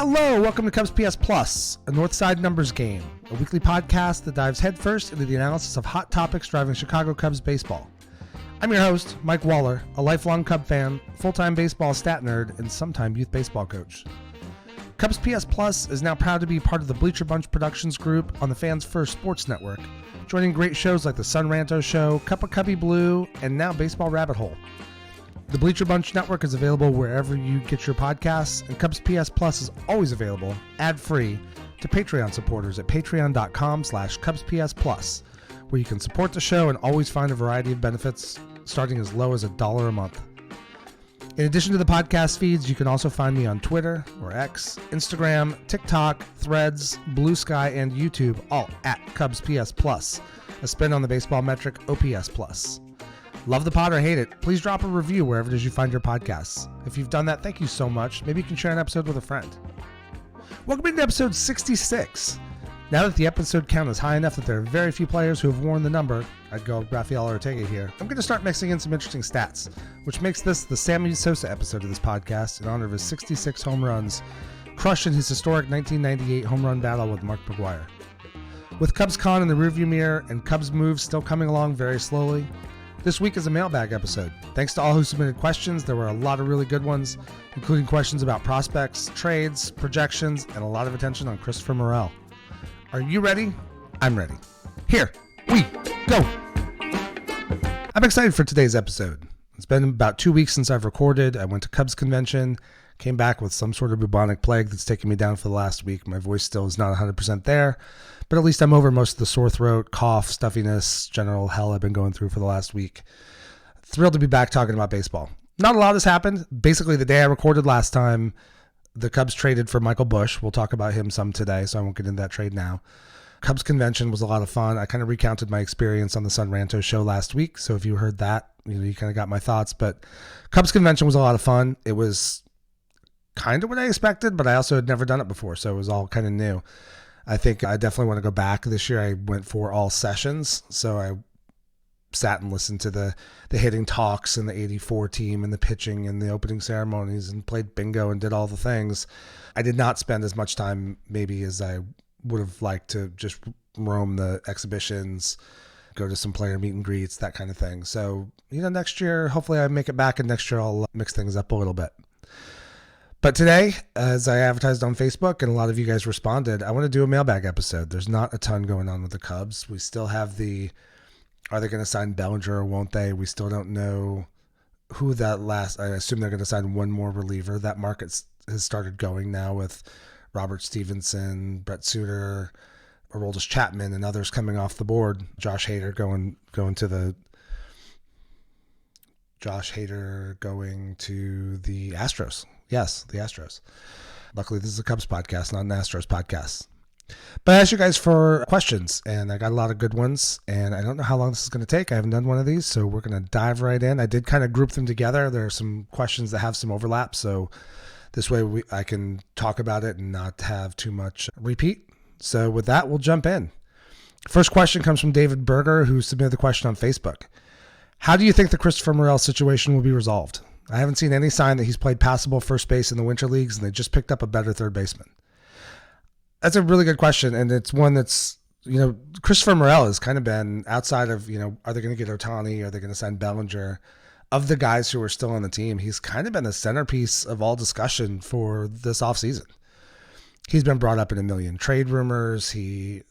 Hello, welcome to CubsPS Plus, a Northside numbers game, a weekly podcast that dives headfirst into the analysis of hot topics driving Chicago Cubs baseball. I'm your host, Mike Waller, a lifelong Cub fan, full-time baseball stat nerd, and sometime youth baseball coach. CubsPS Plus is now proud to be part of the Bleacher Bunch Productions group on the Fans First Sports Network, joining great shows like The Sun Ranto Show, Cup of Cubby Blue, and now Baseball Rabbit Hole. The Bleacher Bunch Network is available wherever you get your podcasts, and CubsPS Plus is always available, ad-free, to Patreon supporters at patreon.com/CubsPS Plus, where you can support the show and always find a variety of benefits starting as low as $1 a month. In addition to the podcast feeds, you can also find me on Twitter or X, Instagram, TikTok, Threads, Blue Sky, and YouTube, all at CubsPS Plus, a spin on the baseball metric OPS Plus. Love the pod or hate it, please drop a review wherever it is you find your podcasts. If you've done that, thank you so much. Maybe you can share an episode with a friend. Welcome to episode 66. Now that the episode count is high enough that there are very few players who have worn the number, I'd go Rafael Ortega here, I'm going to start mixing in some interesting stats, which makes this the Sammy Sosa episode of this podcast in honor of his 66 home runs, crushing his historic 1998 home run battle with Mark McGwire. With CubsCon in the rearview mirror and Cubs moves still coming along very slowly, this week is a mailbag episode. Thanks to all who submitted questions. There were a lot of really good ones, including questions about prospects, trades, projections, and a lot of attention on Christopher Morel. Are you ready? I'm ready. Here we go. I'm excited for today's episode. It's been about 2 weeks since I've recorded. I went to Cubs convention, came back with some sort of bubonic plague that's taken me down for the last week. My voice still is not 100% there, but at least I'm over most of the sore throat, cough, stuffiness, general hell I've been going through for the last week. Thrilled to be back talking about baseball. Not a lot has happened. Basically, the day I recorded last time, the Cubs traded for Michael Busch. We'll talk about him some today, so I won't get into that trade now. Cubs convention was a lot of fun. I kind of recounted my experience on the Sun Ranto show last week, so if you heard that, you kind of got my thoughts. But Cubs convention was a lot of fun. It was kind of what I expected, but I also had never done it before, so it was all kind of new. I think I definitely want to go back this year. I went for all sessions, so I sat and listened to the hitting talks and the 84 team and the pitching and the opening ceremonies and played bingo and did all the things. I did not spend as much time maybe as I would have liked to just roam the exhibitions, go to some player meet and greets, that kind of thing. So, next year, hopefully I make it back, and next year I'll mix things up a little bit. But today, as I advertised on Facebook and a lot of you guys responded, I want to do a mailbag episode. There's not a ton going on with the Cubs. We still have are they going to sign Bellinger or won't they? We still don't know who I assume they're going to sign one more reliever. That market has started going now with Robert Stevenson, Brett Suter, Aroldis Chapman, and others coming off the board. Josh Hader going to the Astros. Yes, the Astros. Luckily, this is a Cubs podcast, not an Astros podcast. But I asked you guys for questions, and I got a lot of good ones, and I don't know how long this is going to take. I haven't done one of these, so we're going to dive right in. I did kind of group them together. There are some questions that have some overlap, so this way I can talk about it and not have too much repeat. So with that, we'll jump in. First question comes from David Berger, who submitted the question on Facebook. How do you think the Christopher Morel situation will be resolved? I haven't seen any sign that he's played passable first base in the winter leagues, and they just picked up a better third baseman. That's a really good question, and it's one that's, Christopher Morel has kind of been outside of, are they going to get Ohtani? Are they going to sign Bellinger? Of the guys who are still on the team, he's kind of been the centerpiece of all discussion for this offseason. He's been brought up in a million trade rumors. He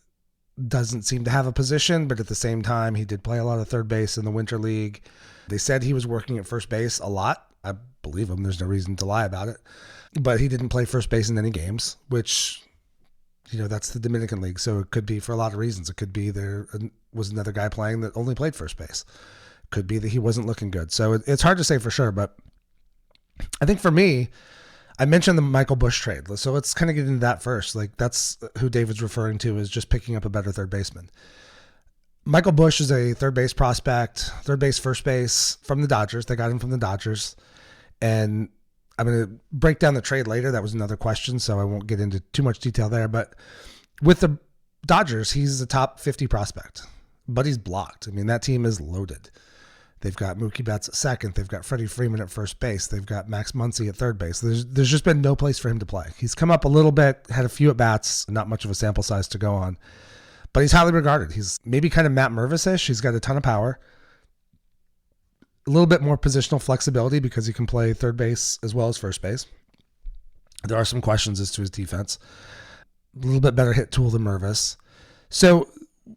doesn't seem to have a position, but at the same time, he did play a lot of third base in the winter league. They said he was working at first base a lot. I believe him. There's no reason to lie about it. But he didn't play first base in any games, which, that's the Dominican League. So it could be for a lot of reasons. It could be there was another guy playing that only played first base. Could be that he wasn't looking good. So it's hard to say for sure. But I think for me, I mentioned the Michael Busch trade. So let's kind of get into that first. That's who David's referring to as just picking up a better third baseman. Michael Busch is a third base prospect, third base, first base from the Dodgers. They got him from the Dodgers. And I'm going to break down the trade later. That was another question, so I won't get into too much detail there. But with the Dodgers, he's a top 50 prospect, but he's blocked. I mean, that team is loaded. They've got Mookie Betts at second. They've got Freddie Freeman at first base. They've got Max Muncy at third base. There's just been no place for him to play. He's come up a little bit, had a few at-bats, not much of a sample size to go on. But he's highly regarded. He's maybe kind of Matt Mervis-ish. He's got a ton of power. A little bit more positional flexibility because he can play third base as well as first base. There are some questions as to his defense. A little bit better hit tool than Mervis. So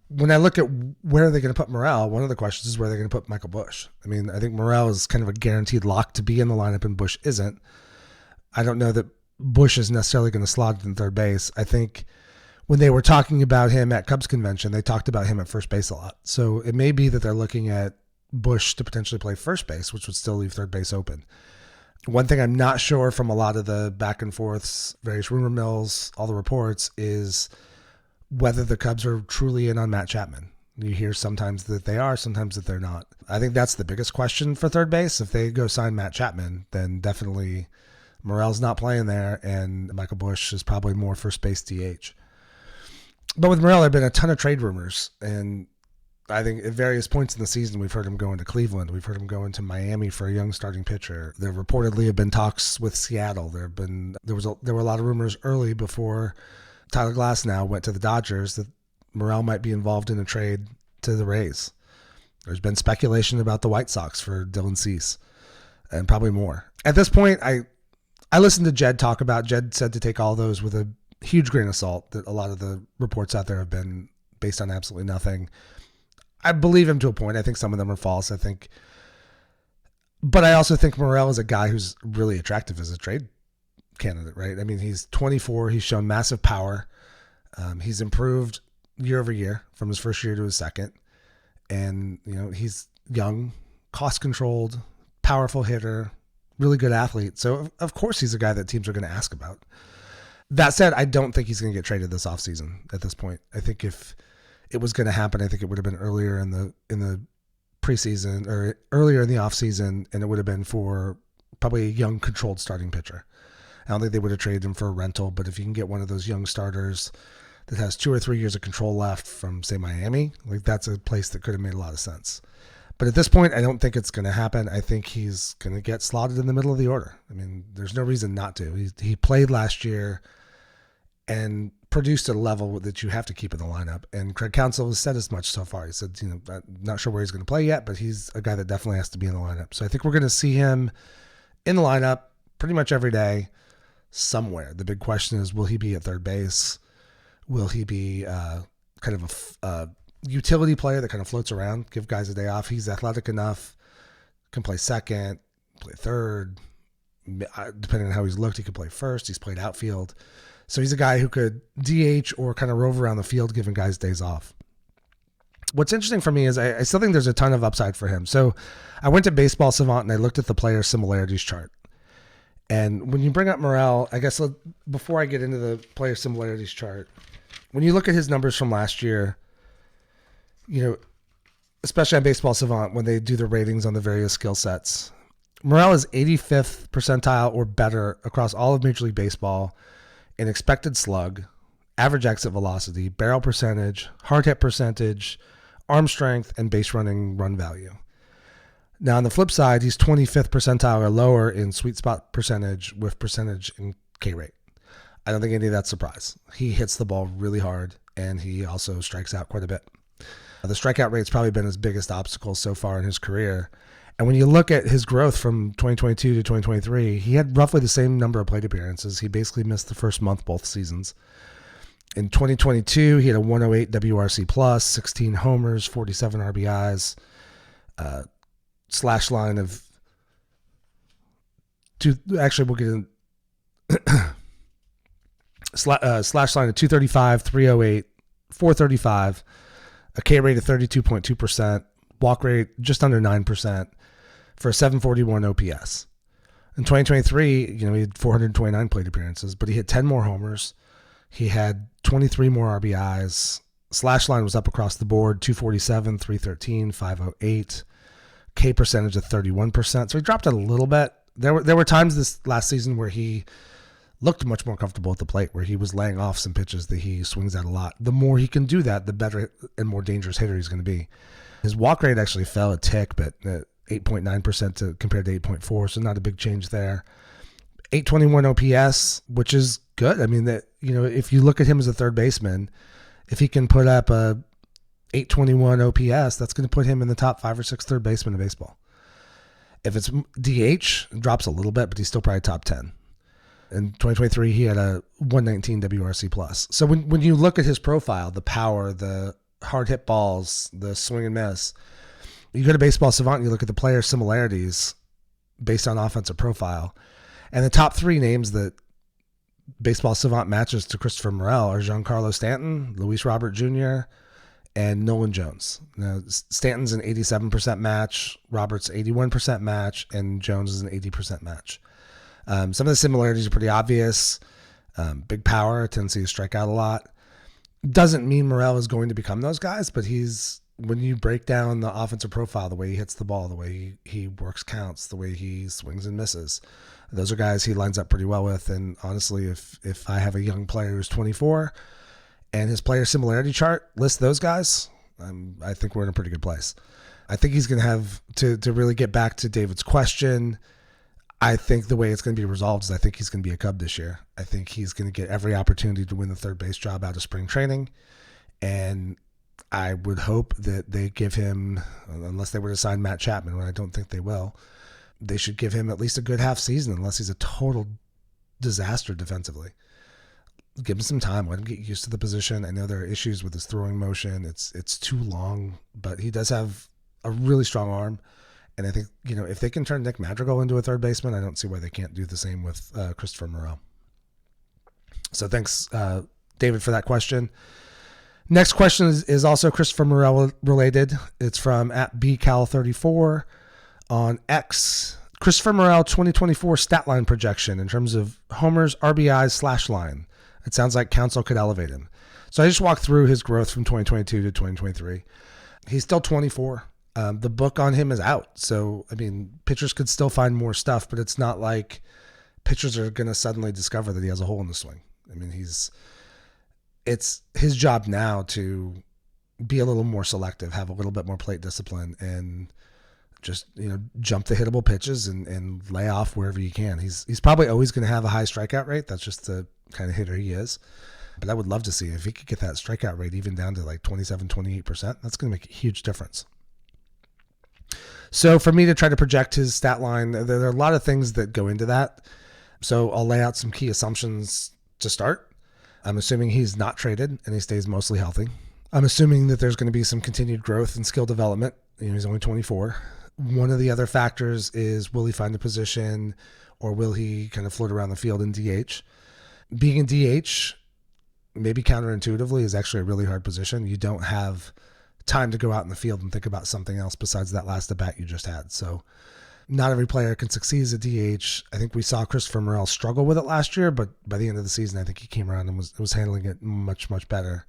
when I look at where are they going to put Morel, one of the questions is where they're going to put Michael Busch. I mean, I think Morel is kind of a guaranteed lock to be in the lineup and Busch isn't. I don't know that Busch is necessarily going to slot in third base. I think when they were talking about him at Cubs convention, they talked about him at first base a lot. So it may be that they're looking at Busch to potentially play first base, which would still leave third base open. One thing I'm not sure from a lot of the back and forths, various rumor mills, all the reports, is whether the Cubs are truly in on Matt Chapman. You hear sometimes that they are, sometimes that they're not. I think that's the biggest question for third base. If they go sign Matt Chapman, then definitely Morel's not playing there, and Michael Busch is probably more first base DH. But with Morel, there have been a ton of trade rumors, and I think at various points in the season, we've heard him going to Cleveland. We've heard him going to Miami for a young starting pitcher. There reportedly have been talks with Seattle. There were a lot of rumors early before Tyler Glasnow went to the Dodgers that Morel might be involved in a trade to the Rays. There's been speculation about the White Sox for Dylan Cease, and probably more. At this point, I listened to Jed talk about. Jed said to take all those with a huge grain of salt. That a lot of the reports out there have been based on absolutely nothing. I believe him to a point. I think some of them are false. But I also think Morel is a guy who's really attractive as a trade candidate, right? I mean, he's 24. He's shown massive power. He's improved year over year from his first year to his second. And, he's young, cost controlled, powerful hitter, really good athlete. So of course he's a guy that teams are going to ask about. That said, I don't think he's going to get traded this offseason at this point. I think if it was going to happen, I think it would have been earlier in the preseason or earlier in the offseason, and it would have been for probably a young, controlled starting pitcher. I don't think they would have traded him for a rental, but if you can get one of those young starters that has 2 or 3 years of control left from, say, Miami, like that's a place that could have made a lot of sense. But at this point, I don't think it's going to happen. I think he's going to get slotted in the middle of the order. I mean, there's no reason not to. He played last year and produced at a level that you have to keep in the lineup. And Craig Counsell has said as much so far. He said, I'm not sure where he's going to play yet, but he's a guy that definitely has to be in the lineup. So I think we're going to see him in the lineup pretty much every day somewhere. The big question is, will he be at third base? Will he be kind of a utility player that kind of floats around, give guys a day off? He's athletic enough, can play second, play third. Depending on how he's looked, he could play first. He's played outfield. So he's a guy who could DH or kind of rove around the field, giving guys days off. What's interesting for me is I still think there's a ton of upside for him. So I went to Baseball Savant and I looked at the player similarities chart. And when you bring up Morel, I guess before I get into the player similarities chart, when you look at his numbers from last year, especially on Baseball Savant, when they do the ratings on the various skill sets, Morel is 85th percentile or better across all of Major League Baseball in expected slug, average exit velocity, barrel percentage, hard hit percentage, arm strength, and base running run value. Now, on the flip side, he's 25th percentile or lower in sweet spot percentage, whiff percentage, and K rate. I don't think any of that's a surprise. He hits the ball really hard, and he also strikes out quite a bit. The strikeout rate's probably been his biggest obstacle so far in his career. And when you look at his growth from 2022 to 2023, he had roughly the same number of plate appearances. He basically missed the first month both seasons. In 2022, he had a 108 WRC plus, 16 homers, 47 RBIs, slash line of two. Actually, we'll get in slash line of 235, 308, 435, a K rate of 32.2%, walk rate just under 9%. For a 741 OPS. In 2023, he had 429 plate appearances, but he hit 10 more homers. He had 23 more RBIs. Slash line was up across the board, 247, 313, 508. K percentage of 31%. So he dropped it a little bit. There were times this last season where he looked much more comfortable at the plate, where he was laying off some pitches that he swings at a lot. The more he can do that, the better and more dangerous hitter he's going to be. His walk rate actually fell a tick, but 8.9% compared to 8.4, so not a big change there. 821 OPS, which is good. I mean, that, you know, if you look at him as a third baseman, if he can put up a 821 OPS, that's going to put him in the top 5 or 6 third basemen in baseball. If it's DH, it drops a little bit, but he's still probably top 10. In 2023, he had a 119 WRC plus. So when you look at his profile, the power, the hard hit balls, the swing and miss, you go to Baseball Savant and you look at the player similarities based on offensive profile. And the top 3 names that Baseball Savant matches to Christopher Morel are Giancarlo Stanton, Luis Robert Jr., and Nolan Jones. Now, Stanton's an 87% match, Robert's 81% match, and Jones is an 80% match. Some of the similarities are pretty obvious. Big power, tendency to strike out a lot. Doesn't mean Morel is going to become those guys, but when you break down the offensive profile, the way he hits the ball, the way he works counts, the way he swings and misses, those are guys he lines up pretty well with. And honestly, if I have a young player who's 24 and his player similarity chart lists those guys, I think we're in a pretty good place. I think he's going to have to really get back to David's question. I think the way it's going to be resolved is I think he's going to be a Cub this year. I think he's going to get every opportunity to win the third base job out of spring training. And I would hope that they give him, unless they were to sign Matt Chapman, when I don't think they will, they should give him at least a good half season, unless he's a total disaster defensively. Give him some time. Let him get used to the position. I know there are issues with his throwing motion. It's too long, but he does have a really strong arm. And I think, you know, if they can turn Nick Madrigal into a third baseman, I don't see why they can't do the same with Christopher Morel. So thanks, David, for that question. Next question is also Christopher Morel related. It's from @bcal34 on X. Christopher Morel 2024 stat line projection in terms of homers, RBIs, /line. It sounds like Council could elevate him. So I just walked through his growth from 2022 to 2023. He's still 24. The book on him is out. So, I mean, pitchers could still find more stuff, but it's not like pitchers are going to suddenly discover that he has a hole in the swing. I mean, it's his job now to be a little more selective, have a little bit more plate discipline, and just, you know, jump the hittable pitches and lay off wherever you can. He's probably always going to have a high strikeout rate. That's just the kind of hitter he is. But I would love to see if he could get that strikeout rate even down to like 27, 28%. That's going to make a huge difference. So for me to try to project his stat line, there are a lot of things that go into that. So I'll lay out some key assumptions to start. I'm assuming he's not traded and he stays mostly healthy. I'm assuming that there's going to be some continued growth and skill development. You know, he's only 24. One of the other factors is, will he find a position or will he kind of float around the field in DH? Being in DH, maybe counterintuitively, is actually a really hard position. You don't have time to go out in the field and think about something else besides that last at bat you just had. So not every player can succeed as a DH. I think we saw Christopher Morel struggle with it last year, but by the end of the season, I think he came around and was handling it much, much better.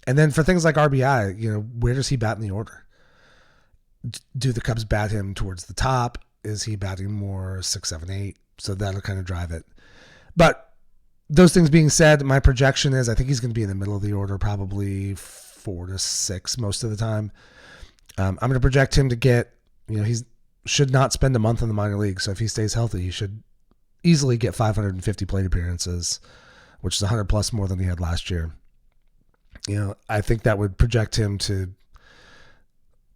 And then for things like RBI, you know, where does he bat in the order? Do the Cubs bat him towards the top? Is he batting more 6, 7, 8? So that'll kind of drive it. But those things being said, my projection is I think he's going to be in the middle of the order, probably 4 to 6 most of the time. I'm going to project him to get, you know, he's should not spend a month in the minor league. So if he stays healthy, he should easily get 550 plate appearances, which is 100 plus more than he had last year. You know, I think that would project him to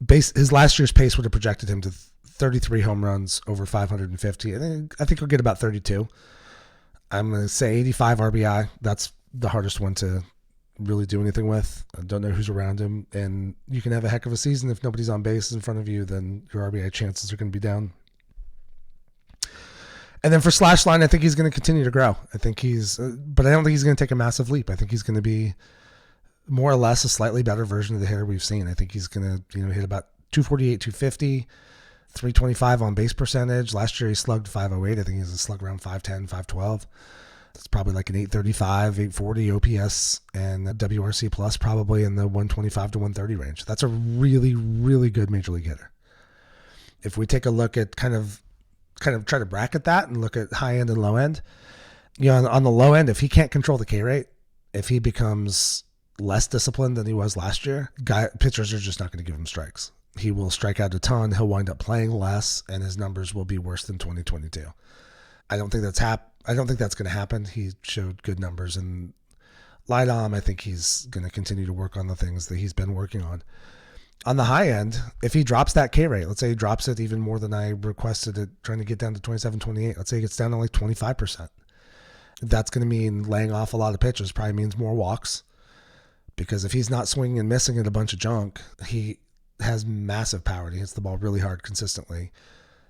his last year's pace would have projected him to 33 home runs over 550. I think he'll get about 32. I'm going to say 85 RBI. That's the hardest one to really do anything with. I don't know who's around him, and you can have a heck of a season. If nobody's on base in front of you, then your RBI chances are going to be down. And then for /line, I think he's going to continue to grow. I think but I don't think he's going to take a massive leap. I think he's going to be more or less a slightly better version of the hitter we've seen. I think he's going to, you know, hit about 248, 250, 325 on base percentage. Last year he slugged 508. I think he's a slug around 510, 512. It's probably like an 835, 840 OPS and a WRC plus probably in the 125 to 130 range. That's a really, really good major league hitter. If we take a look at kind of try to bracket that and look at high end and low end, you know, on the low end, if he can't control the K rate, if he becomes less disciplined than he was last year, pitchers are just not going to give him strikes. he will strike out a ton. He'll wind up playing less, and his numbers will be worse than 2022. I don't think that's going to happen. He showed good numbers, and Lydom, I think he's going to continue to work on the things that he's been working on. On the high end, if he drops that K rate, let's say he drops it even more than I requested it, trying to get down to 27, 28. Let's say he gets down to like 25%. That's going to mean laying off a lot of pitches, probably means more walks. Because if he's not swinging and missing at a bunch of junk, he has massive power. He hits the ball really hard consistently.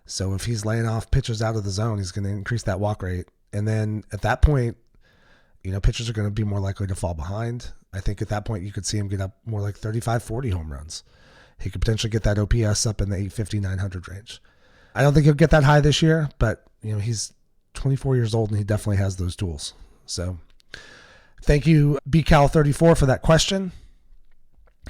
So if he's laying off pitchers out of the zone, he's going to increase that walk rate. And then at that point, pitchers are going to be more likely to fall behind. I think at that point, you could see him get up more like 35, 40 home runs. He could potentially get that OPS up in the 850, 900 range. I don't think he'll get that high this year, but he's 24 years old and he definitely has those tools. So thank you, BCal34, for that question.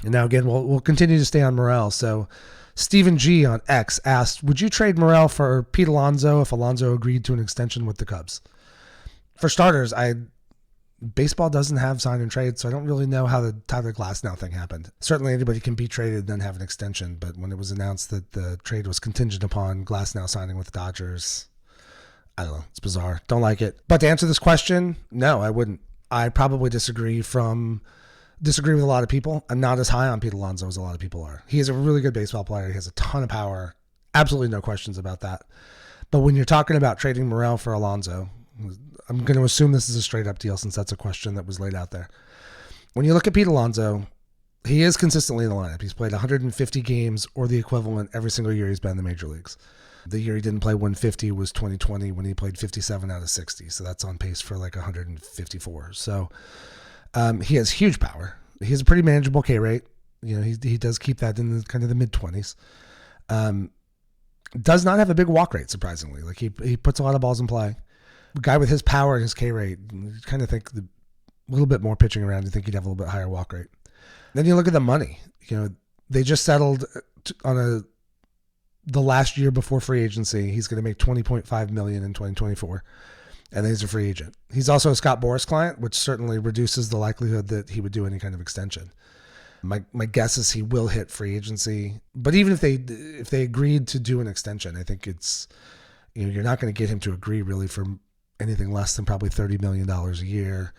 And now again, we'll continue to stay on Morel. So Stephen G on X asked, would you trade Morel for Pete Alonso if Alonso agreed to an extension with the Cubs? For starters, baseball doesn't have sign and trade, so I don't really know how the Tyler Glasnow thing happened. Certainly anybody can be traded and then have an extension, but when it was announced that the trade was contingent upon Glasnow signing with the Dodgers, I don't know. It's bizarre. Don't like it. But to answer this question, no, I wouldn't. I probably disagree with a lot of people. I'm not as high on Pete Alonso as a lot of people are. He is a really good baseball player. He has a ton of power. Absolutely no questions about that. But when you're talking about trading Morel for Alonso, I'm going to assume this is a straight up deal since that's a question that was laid out there. When you look at Pete Alonso, he is consistently in the lineup. He's played 150 games or the equivalent every single year he's been in the major leagues. The year he didn't play 150 was 2020 when he played 57 out of 60. So that's on pace for like 154. So he has huge power. He has a pretty manageable K rate. He does keep that in the kind of the mid 20s. Does not have a big walk rate, surprisingly. Like he puts a lot of balls in play. A guy with his power and his K rate, you kind of think a little bit more pitching around, you think he'd have a little bit higher walk rate. Then you look at the money. They just settled on the last year before free agency. He's going to make $20.5 million in 2024, and then he's a free agent. He's also a Scott Boras client, which certainly reduces the likelihood that he would do any kind of extension. My guess is he will hit free agency, but even if they agreed to do an extension, I think it's you're not going to get him to agree really for anything less than probably $30 million a year.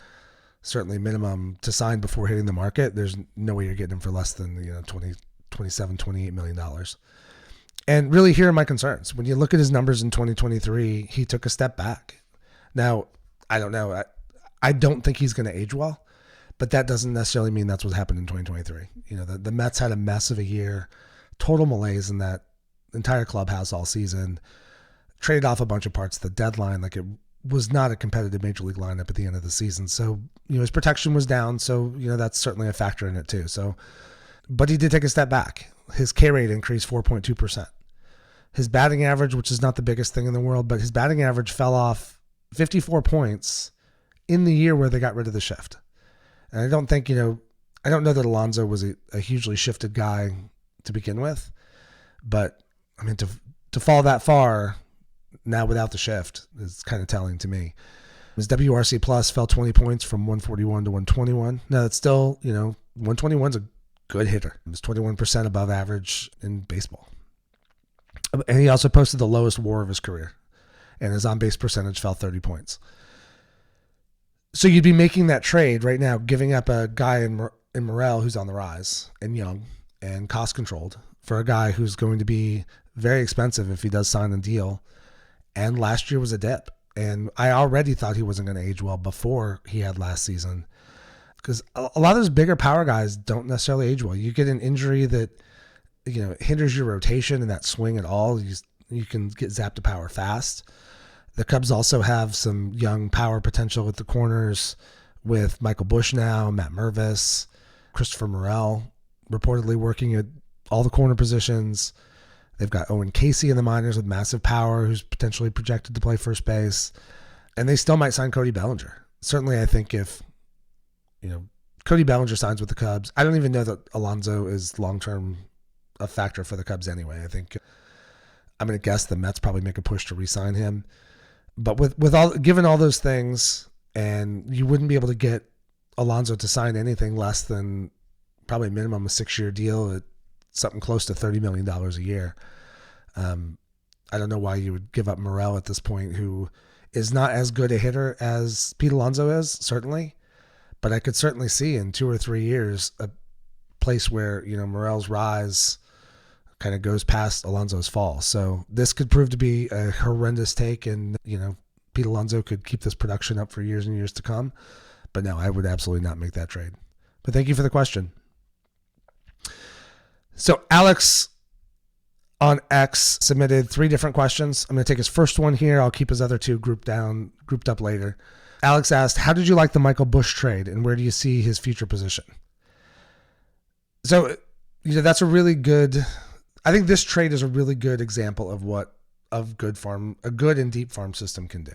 Certainly minimum to sign before hitting the market. There's no way you're getting him for less than 27, $28 million. And really here are my concerns. When you look at his numbers in 2023, he took a step back. Now, I don't know. I don't think he's going to age well, but that doesn't necessarily mean that's what happened in 2023. The Mets had a mess of a year, total malaise in that entire clubhouse all season, traded off a bunch of parts at the deadline. Like it was not a competitive major league lineup at the end of the season. So, his protection was down. So, that's certainly a factor in it too. So, but he did take a step back. His K rate increased 4.2%. His batting average, which is not the biggest thing in the world, but his batting average fell off 54 points in the year where they got rid of the shift. And I don't think, I don't know that Alonso was a hugely shifted guy to begin with, but I mean, to fall that far now without the shift is kind of telling to me. His WRC plus fell 20 points from 141 to 121. Now that's still, 121 is a good hitter. It was 21% above average in baseball. And he also posted the lowest WAR of his career, and his on-base percentage fell 30 points. So you'd be making that trade right now, giving up a guy in Morel who's on the rise and young and cost-controlled for a guy who's going to be very expensive if he does sign a deal. And last year was a dip. And I already thought he wasn't going to age well before he had last season. Because a lot of those bigger power guys don't necessarily age well. You get an injury that hinders your rotation and that swing at all. You can get zapped to power fast. The Cubs also have some young power potential at the corners with Michael Busch now, Matt Mervis, Christopher Morel, reportedly working at all the corner positions. They've got Owen Casey in the minors with massive power, who's potentially projected to play first base. And they still might sign Cody Bellinger. Certainly, I think if, Cody Bellinger signs with the Cubs, I don't even know that Alonso is long-term a factor for the Cubs anyway. I think I'm going to guess the Mets probably make a push to re-sign him. But given all those things, and you wouldn't be able to get Alonso to sign anything less than probably minimum a 6-year deal at something close to $30 million a year. I don't know why you would give up Morel at this point, who is not as good a hitter as Pete Alonso is, certainly. But I could certainly see in 2 or 3 years a place where, Morel's rise kind of goes past Alonso's fall. So this could prove to be a horrendous take, and, Pete Alonso could keep this production up for years and years to come. But no, I would absolutely not make that trade. But thank you for the question. So Alex on X submitted 3 different questions. I'm going to take his first one here. I'll keep his other 2 grouped up later. Alex asked, how did you like the Michael Busch trade, and where do you see his future position? So, that's a really good, I think this trade is a really good example of what a good and deep farm system can do.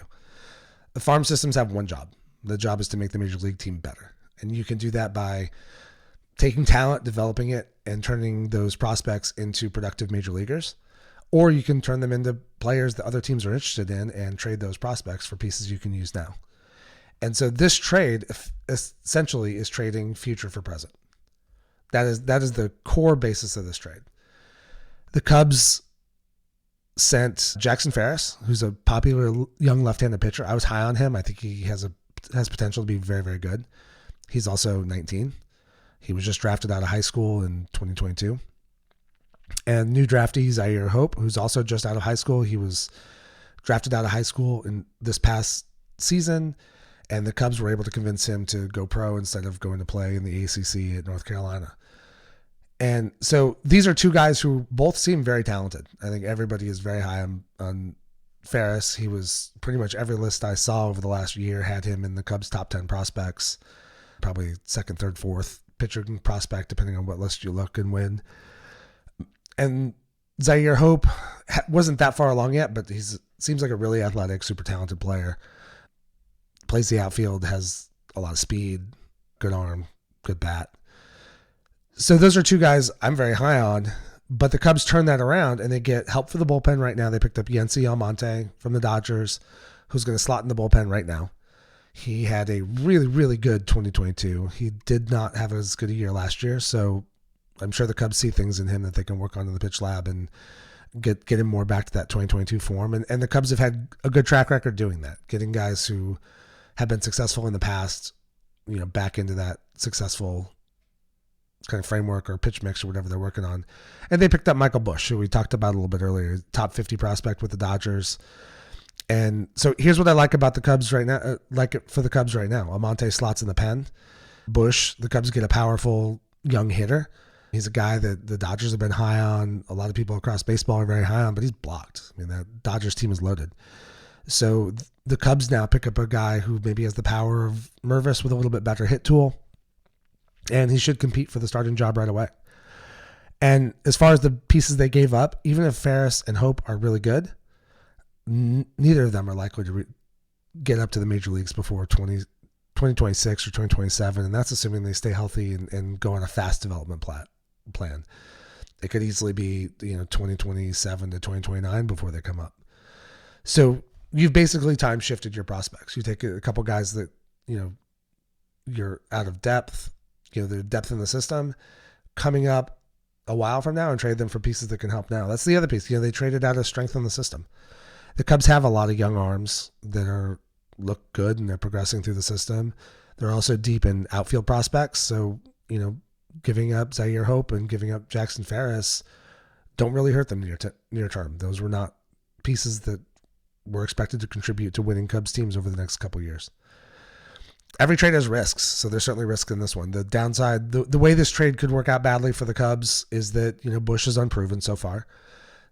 The farm systems have one job. The job is to make the major league team better. And you can do that by taking talent, developing it, and turning those prospects into productive major leaguers. Or you can turn them into players that other teams are interested in and trade those prospects for pieces you can use now. And so this trade essentially is trading future for present. That is the core basis of this trade. The Cubs sent Jackson Ferris, who's a popular young left-handed pitcher. I was high on him. I think he has potential to be very, very good. He's also 19. He was just drafted out of high school in 2022. And new draftee Zaire Hope, who's also just out of high school. He was drafted out of high school in this past season, and the Cubs were able to convince him to go pro instead of going to play in the ACC at North Carolina. And so these are 2 guys who both seem very talented. I think everybody is very high on Ferris. He was pretty much every list I saw over the last year had him in the Cubs' top 10 prospects, probably 2nd, 3rd, 4th pitcher prospect, depending on what list you look and win. And Zaire Hope wasn't that far along yet, but seems like a really athletic, super talented player. Plays the outfield, has a lot of speed, good arm, good bat. So those are 2 guys I'm very high on, but the Cubs turn that around and they get help for the bullpen right now. They picked up Yency Almonte from the Dodgers, who's going to slot in the bullpen right now. He had a really, really good 2022. He did not have as good a year last year, so I'm sure the Cubs see things in him that they can work on in the pitch lab and get him more back to that 2022 form. And the Cubs have had a good track record doing that, getting guys who have been successful in the past, back into that successful kind of framework or pitch mix or whatever they're working on. And they picked up Michael Busch, who we talked about a little bit earlier, top 50 prospect with the Dodgers. And so here's what I like about the Cubs right now, for the Cubs right now. Almonte slots in the pen. Busch, the Cubs get a powerful young hitter. He's a guy that the Dodgers have been high on. A lot of people across baseball are very high on, but he's blocked. I mean, that Dodgers team is loaded. So the Cubs now pick up a guy who maybe has the power of Mervis with a little bit better hit tool, and he should compete for the starting job right away. And as far as the pieces they gave up, even if Ferris and Hope are really good, neither of them are likely to get up to the major leagues before 2026 or 2027, and that's assuming they stay healthy and go on a fast development plan. It could easily be 2027 to 2029 before they come up. So you've basically time shifted your prospects. You take a couple guys that you're out of depth, the depth in the system coming up a while from now, and trade them for pieces that can help now. That's the other piece. They traded out of strength in the system. The Cubs have a lot of young arms that look good and they're progressing through the system. They're also deep in outfield prospects. So, giving up Zaire Hope and giving up Jackson Ferris don't really hurt them near term. Those were not pieces that were expected to contribute to winning Cubs teams over the next couple of years. Every trade has risks, so there's certainly risk in this one. The downside, the way this trade could work out badly for the Cubs is that, Busch is unproven so far.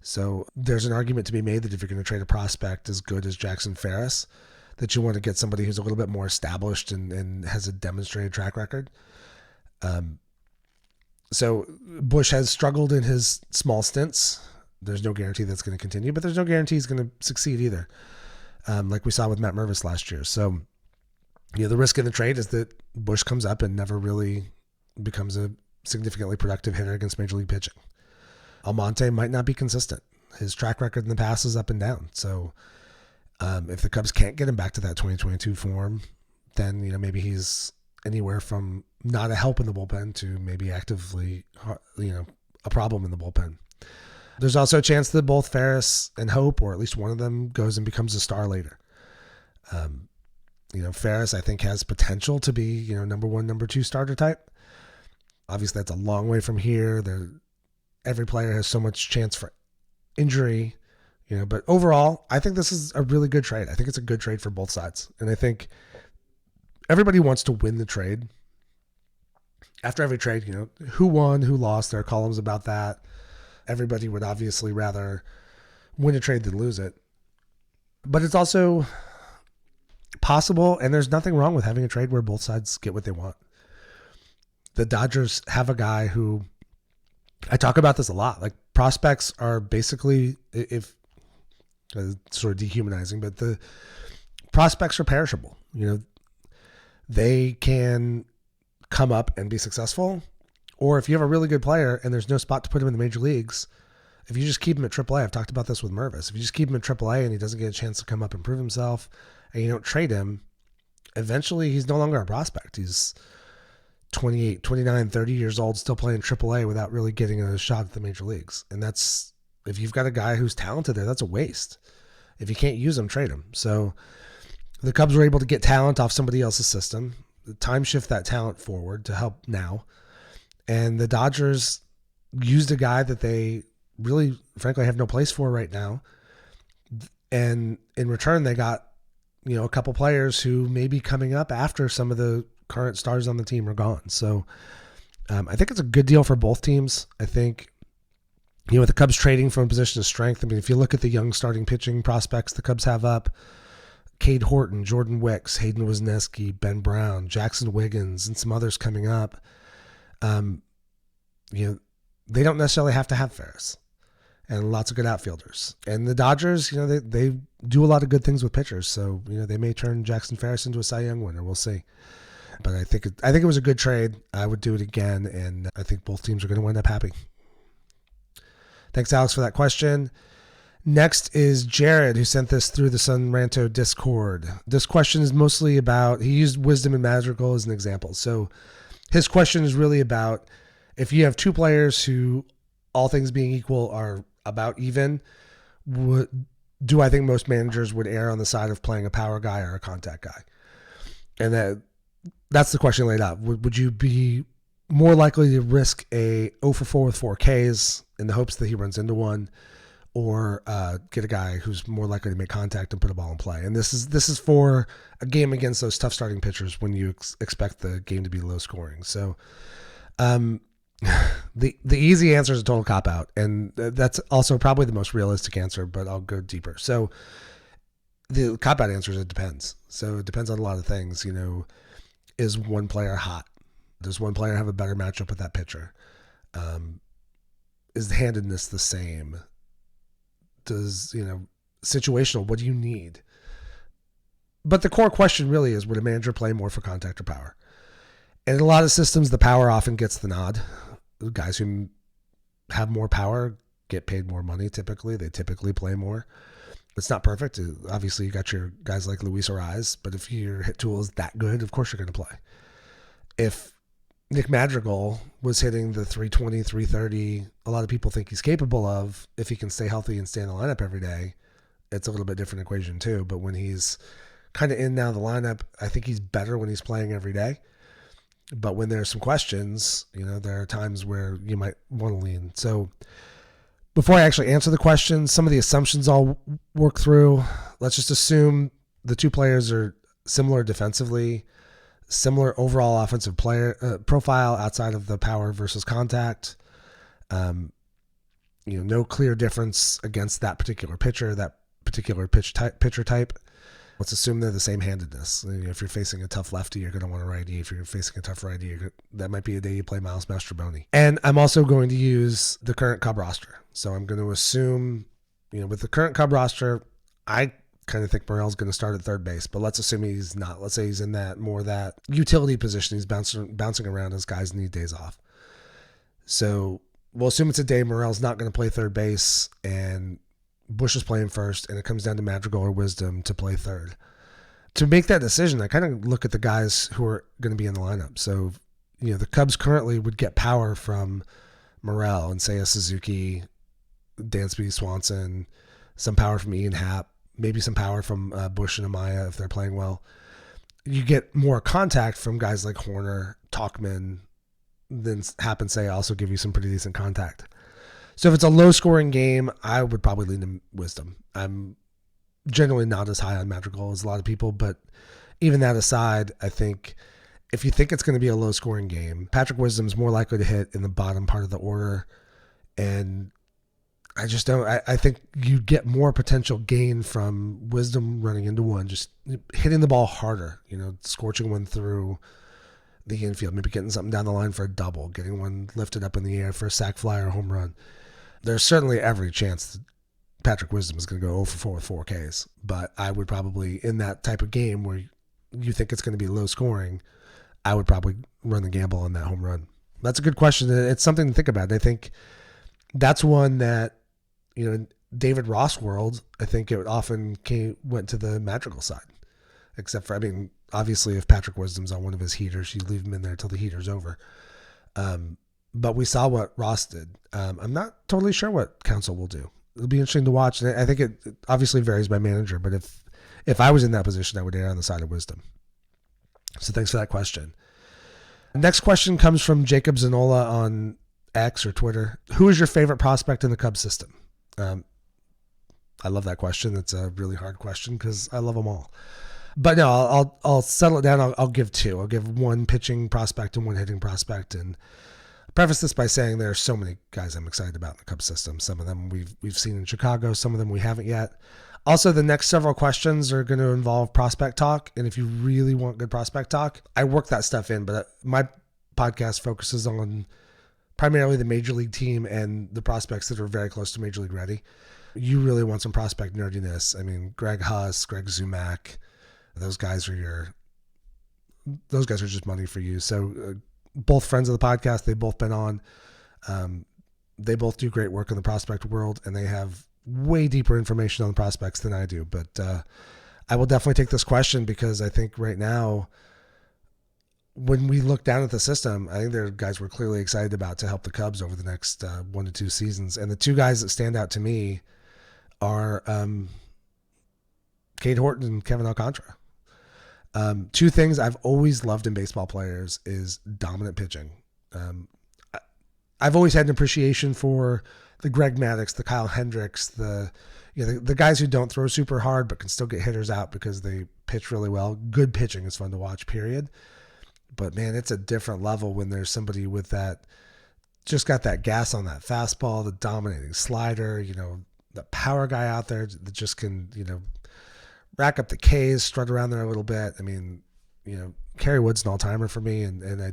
So there's an argument to be made that if you're going to trade a prospect as good as Jackson Ferris, that you want to get somebody who's a little bit more established and has a demonstrated track record. So Busch has struggled in his small stints. There's no guarantee that's going to continue, but there's no guarantee he's going to succeed either, like we saw with Matt Mervis last year. So, the risk in the trade is that Busch comes up and never really becomes a significantly productive hitter against major league pitching. Almonte might not be consistent. His track record in the past is up and down. So if the Cubs can't get him back to that 2022 form, then, maybe he's anywhere from not a help in the bullpen to maybe actively, a problem in the bullpen. There's also a chance that both Ferris and Hope, or at least one of them, goes and becomes a star later. Ferris, I think, has potential to be, number one, number two starter type. Obviously, that's a long way from here. Every player has so much chance for injury, but overall, I think this is a really good trade. I think it's a good trade for both sides. And I think everybody wants to win the trade. After every trade, who won, who lost, there are columns about that. Everybody would obviously rather win a trade than lose it. But it's also possible, and there's nothing wrong with having a trade where both sides get what they want. The Dodgers have a guy who, I talk about this a lot, like prospects are basically, if sort of dehumanizing, but the prospects are perishable. They can come up and be successful, or if you have a really good player and there's no spot to put him in the major leagues, if you just keep him at AAA, I've talked about this with Mervis, if you just keep him at AAA and he doesn't get a chance to come up and prove himself, and you don't trade him, eventually he's no longer a prospect. He's 28, 29, 30 years old, still playing AAA without really getting a shot at the major leagues. And that's, if you've got a guy who's talented there, that's a waste. If you can't use him, trade him. So the Cubs were able to get talent off somebody else's system, time shift that talent forward to help now. And the Dodgers used a guy that they really, frankly, have no place for right now. And in return, they got, a couple players who may be coming up after some of the current stars on the team are gone. So I think it's a good deal for both teams. I think, with the Cubs trading from a position of strength, I mean, if you look at the young starting pitching prospects the Cubs have up, Cade Horton, Jordan Wicks, Hayden Wesneski, Ben Brown, Jackson Wiggins, and some others coming up, they don't necessarily have to have Ferris. And lots of good outfielders. And the Dodgers, they do a lot of good things with pitchers. So, they may turn Jackson Ferris into a Cy Young winner. We'll see. But I think it was a good trade. I would do it again, and I think both teams are going to wind up happy. Thanks, Alex, for that question. Next is Jared, who sent this through the Sun Ranto Discord. This question is mostly about, he used Wisdom and Madrigal as an example. So his question is really about, if you have two players who, all things being equal, are about even, do I think most managers would err on the side of playing a power guy or a contact guy? And that's the question laid out. Would you be more likely to risk a 0 for 4 with 4 Ks in the hopes that he runs into one, or get a guy who's more likely to make contact and put a ball in play? And this is for a game against those tough starting pitchers when you expect the game to be low scoring. So the easy answer is a total cop out, and that's also probably the most realistic answer, but I'll go deeper. So the cop out answer is it depends. So it depends on a lot of things. Is one player hot? Does one player have a better matchup with that pitcher? Is the handedness the same? Does, situational, what do you need? But the core question really is, would a manager play more for contact or power? And in a lot of systems, the power often gets the nod. The guys who have more power get paid more money typically. They typically play more. It's not perfect. Obviously, you got your guys like Luis Ariz, but if your hit tool is that good, of course you're going to play. If Nick Madrigal was hitting the 320, 330, a lot of people think he's capable of, if he can stay healthy and stay in the lineup every day, it's a little bit different equation too. But when he's kind of in now the lineup, I think he's better when he's playing every day. But when there's some questions, there are times where you might want to lean. So before I actually answer the question, some of the assumptions I'll work through. Let's just assume the two players are similar defensively, similar overall offensive player profile outside of the power versus contact. No clear difference against that particular pitcher, that particular pitcher type. Let's assume they're the same handedness. If you're facing a tough lefty, you're going to want a righty. If you're facing a tough righty, that might be a day you play Miles Mastrobuoni. And I'm also going to use the current Cub roster. So I'm going to assume, with the current Cub roster, I kind of think Morel's going to start at third base, but let's assume he's not. Let's say he's in that utility position. He's bouncing around as guys need days off. So we'll assume it's a day Morel's not going to play third base and Bush is playing first, and it comes down to Madrigal or Wisdom to play third. To make that decision, I kind of look at the guys who are going to be in the lineup. So, the Cubs currently would get power from Morrell and Seiya Suzuki, Dansby Swanson, some power from Ian Happ, maybe some power from Bush and Amaya if they're playing well. You get more contact from guys like Horner, Talkman, then Happ and Seiya also give you some pretty decent contact. So if it's a low-scoring game, I would probably lean to Wisdom. I'm generally not as high on Madrigal as a lot of people, but even that aside, I think if you think it's going to be a low-scoring game, Patrick Wisdom's more likely to hit in the bottom part of the order, and I just don't. I think you get more potential gain from Wisdom running into one, just hitting the ball harder, scorching one through the infield, maybe getting something down the line for a double, getting one lifted up in the air for a sac fly or home run. There's certainly every chance that Patrick Wisdom is going to go 0 for 4 with 4 Ks, but I would probably, in that type of game where you think it's going to be low scoring, I would probably run the gamble on that home run. That's a good question. It's something to think about. I think that's one that, David Ross world, I think it often went to the Madrigal side, except for, obviously if Patrick Wisdom's on one of his heaters, you leave him in there till the heater's over. But we saw what Ross did. I'm not totally sure what Council will do. It'll be interesting to watch. And I think it obviously varies by manager, but if I was in that position, I would err on the side of Wisdom. So thanks for that question. Next question comes from Jacob Zanola on X or Twitter. Who is your favorite prospect in the Cubs system? I love that question. It's a really hard question because I love them all. But no, I'll settle it down. I'll give two. I'll give one pitching prospect and one hitting prospect. And preface this by saying there are so many guys I'm excited about in the Cubs system. Some of them we've seen in Chicago. Some of them we haven't yet. Also, the next several questions are going to involve prospect talk. And if you really want good prospect talk, I work that stuff in. But my podcast focuses on primarily the major league team and the prospects that are very close to major league ready. You really want some prospect nerdiness. Greg Huss, Greg Zumack, those guys are just money for you. So both friends of the podcast, they've both been on. They both do great work in the prospect world, and they have way deeper information on the prospects than I do. But I will definitely take this question because I think right now, when we look down at the system, I think there are guys we're clearly excited about to help the Cubs over the next 1 to 2 seasons. And the two guys that stand out to me are Cade Horton and Kevin Alcantara. Two things I've always loved in baseball players is dominant pitching. I've always had an appreciation for the Greg Maddux, the Kyle Hendricks, the guys who don't throw super hard but can still get hitters out because they pitch really well. Good pitching is fun to watch, period. But man, it's a different level when there's somebody with that, just got that gas on that fastball, the dominating slider, the power guy out there that just can, rack up the Ks, strut around there a little bit. Kerry Wood's an all-timer for me, and I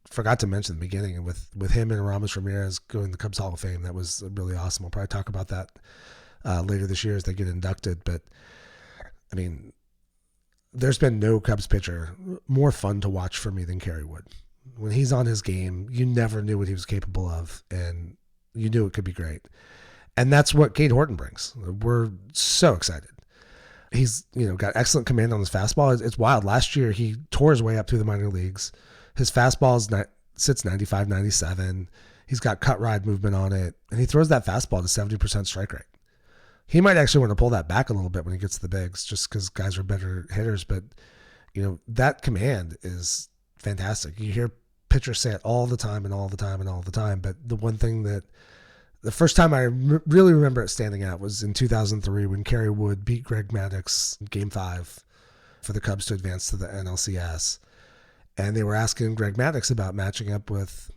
forgot to mention at the beginning, and with him and Ramos Ramirez going to the Cubs Hall of Fame, that was really awesome. I'll probably talk about that later this year as they get inducted. But there's been no Cubs pitcher more fun to watch for me than Kerry Wood. When he's on his game, you never knew what he was capable of, and you knew it could be great. And that's what Cade Horton brings. We're so excited. He's, got excellent command on his fastball. It's wild. Last year, he tore his way up through the minor leagues. His fastball sits 95, 97. He's got cut ride movement on it, and he throws that fastball to 70% strike rate. He might actually want to pull that back a little bit when he gets to the bigs, just because guys are better hitters. But, that command is fantastic. You hear pitchers say it all the time and all the time and all the time. But the one thing that the first time I really remember it standing out was in 2003 when Kerry Wood beat Greg Maddux in Game 5 for the Cubs to advance to the NLCS. And they were asking Greg Maddux about matching up with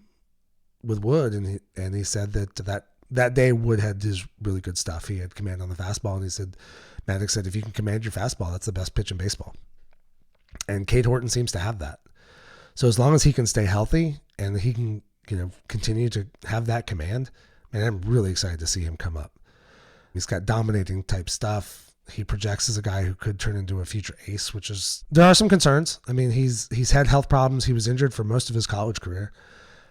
Wood, and he said that day Wood had his really good stuff. He had command on the fastball, and he said, Maddux said, if you can command your fastball, that's the best pitch in baseball. And Cade Horton seems to have that. So as long as he can stay healthy and he can, continue to have that command, man, I'm really excited to see him come up. He's got dominating type stuff. He projects as a guy who could turn into a future ace, there are some concerns. He's had health problems. He was injured for most of his college career.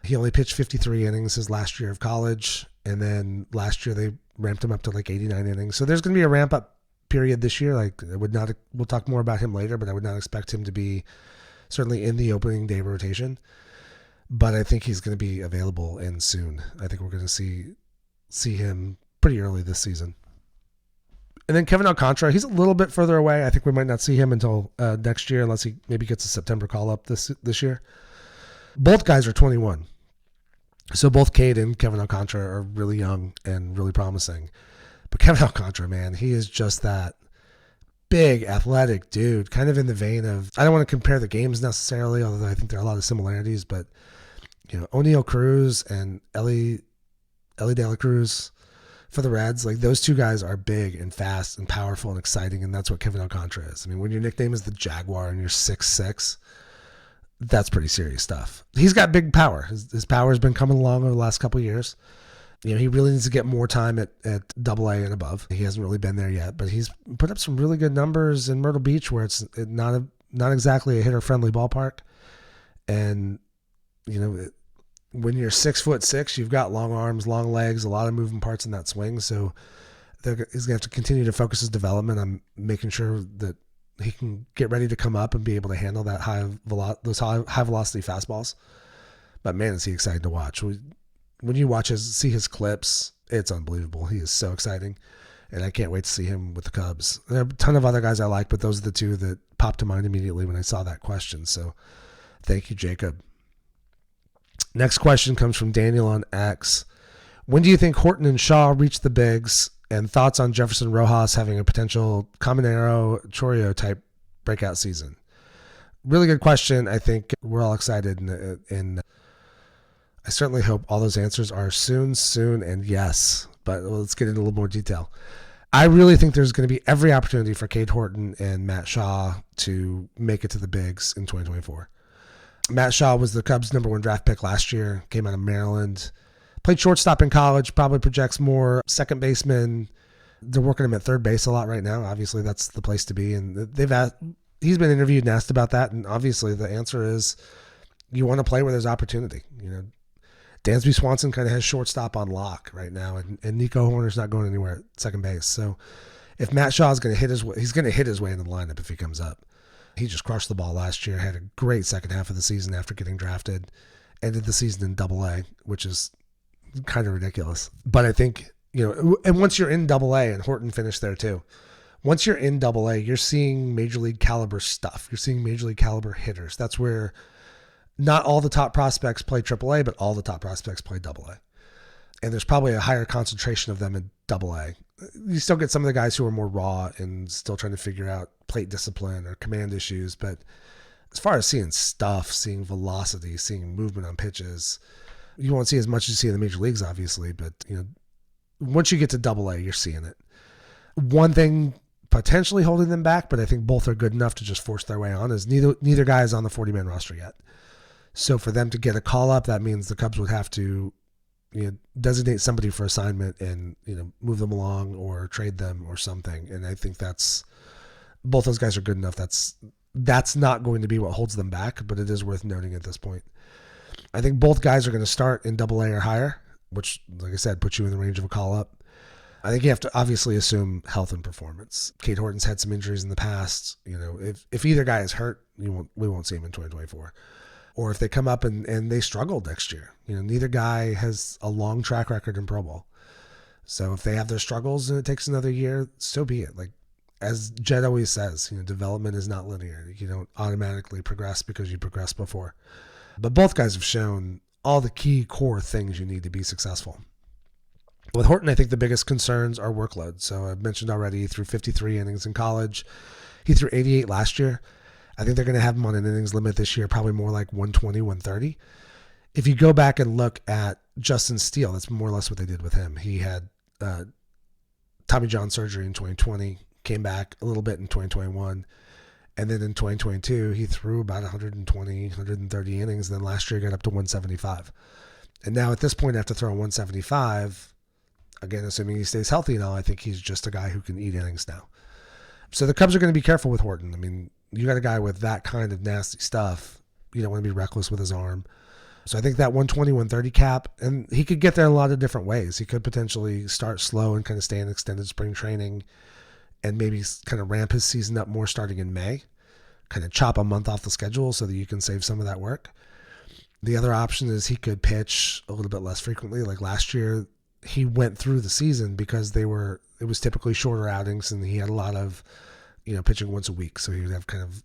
He only pitched 53 innings his last year of college. And then last year they ramped him up to like 89 innings. So there's going to be a ramp up period this year. We'll talk more about him later, but I would not expect him to be certainly in the opening day rotation. but I think he's going to be available and soon. I think we're going to see him pretty early this season. And then Kevin Alcantara, he's a little bit further away. I think we might not see him until next year, unless he maybe gets a September call up this year. Both guys are 21. So both Cade and Kevin Alcantara are really young and really promising. But Kevin Alcantara, man, he is just that big, athletic dude, kind of in the vein of, I don't want to compare the games necessarily, although I think there are a lot of similarities, but, O'Neal Cruz and Ellie De La Cruz for the Reds, like those two guys are big and fast and powerful and exciting, and that's what Kevin Alcantara is. I mean, when your nickname is the Jaguar and you're 6'6", that's pretty serious stuff. He's got big power. His power has been coming along over the last couple of years. He really needs to get more time at AA and above. He hasn't really been there yet, but he's put up some really good numbers in Myrtle Beach, where it's not exactly a hitter-friendly ballpark. And, when you're 6'6", you've got long arms, long legs, a lot of moving parts in that swing. So he's going to have to continue to focus his development on making sure that he can get ready to come up and be able to handle that those high velocity fastballs. But man, is he exciting to watch. When you see his clips, it's unbelievable. He is so exciting, and I can't wait to see him with the Cubs. There are a ton of other guys I like, but those are the two that popped to mind immediately when I saw that question. So thank you, Jacob. Next question comes from Daniel on X. When do you think Horton and Shaw reach the bigs, and thoughts on Jefferson Rojas having a potential Caminero Chorio type breakout season? Really good question. I think we're all excited, and I certainly hope all those answers are soon, and yes. But let's get into a little more detail. I really think there's going to be every opportunity for Cade Horton and Matt Shaw to make it to the bigs in 2024. Matt Shaw was the Cubs' #1 draft pick last year, came out of Maryland, played shortstop in college, probably projects more second baseman. They're working him at third base a lot right now. Obviously, that's the place to be. And he's been interviewed and asked about that. And obviously, the answer is you want to play where there's opportunity. Dansby Swanson kind of has shortstop on lock right now, and Nico Horner's not going anywhere at second base. So if Matt Shaw is going to hit his way, he's going to hit his way into the lineup if he comes up. He just crushed the ball last year, had a great second half of the season after getting drafted, ended the season in AA, which is kind of ridiculous. But I think, and once you're in AA, and Horton finished there too, once you're in AA, you're seeing major league caliber stuff. You're seeing major league caliber hitters. That's where not all the top prospects play AAA, but all the top prospects play AA. And there's probably a higher concentration of them in AA. You still get some of the guys who are more raw and still trying to figure out plate discipline or command issues. But as far as seeing stuff, seeing velocity, seeing movement on pitches, you won't see as much as you see in the major leagues, obviously. But, once you get to AA, you're seeing it. One thing potentially holding them back, but I think both are good enough to just force their way on, is neither guy is on the 40-man roster yet. So for them to get a call up, that means the Cubs would have to designate somebody for assignment and move them along or trade them or something. And I think both those guys are good enough. That's not going to be what holds them back, but it is worth noting at this point. I think both guys are going to start in AA or higher, which, like I said, puts you in the range of a call up. I think you have to obviously assume health and performance. Cade Horton's had some injuries in the past. If either guy is hurt, we won't see him in 2024. Or if they come up and they struggle next year. Neither guy has a long track record in Pro Bowl. So if they have their struggles and it takes another year, so be it. Like, as Jed always says, development is not linear. You don't automatically progress because you progressed before. But both guys have shown all the key core things you need to be successful. With Horton, I think the biggest concerns are workload. So I mentioned already, he threw 53 innings in college. He threw 88 last year. I think they're going to have him on an innings limit this year, probably more like 120, 130. If you go back and look at Justin Steele, that's more or less what they did with him. He had Tommy John surgery in 2020, came back a little bit in 2021, and then in 2022, he threw about 120, 130 innings, and then last year he got up to 175. And now at this point, after throwing 175, again, assuming he stays healthy and all, I think he's just a guy who can eat innings now. So the Cubs are going to be careful with Horton. I mean, you got a guy with that kind of nasty stuff. You don't want to be reckless with his arm. So I think that 120, 130 cap, and he could get there in a lot of different ways. He could potentially start slow and kind of stay in extended spring training and maybe kind of ramp his season up more starting in May, kind of chop a month off the schedule so that you can save some of that work. The other option is he could pitch a little bit less frequently. Like last year, he went through the season because it was typically shorter outings, and he had a lot of, pitching once a week. So he would have kind of,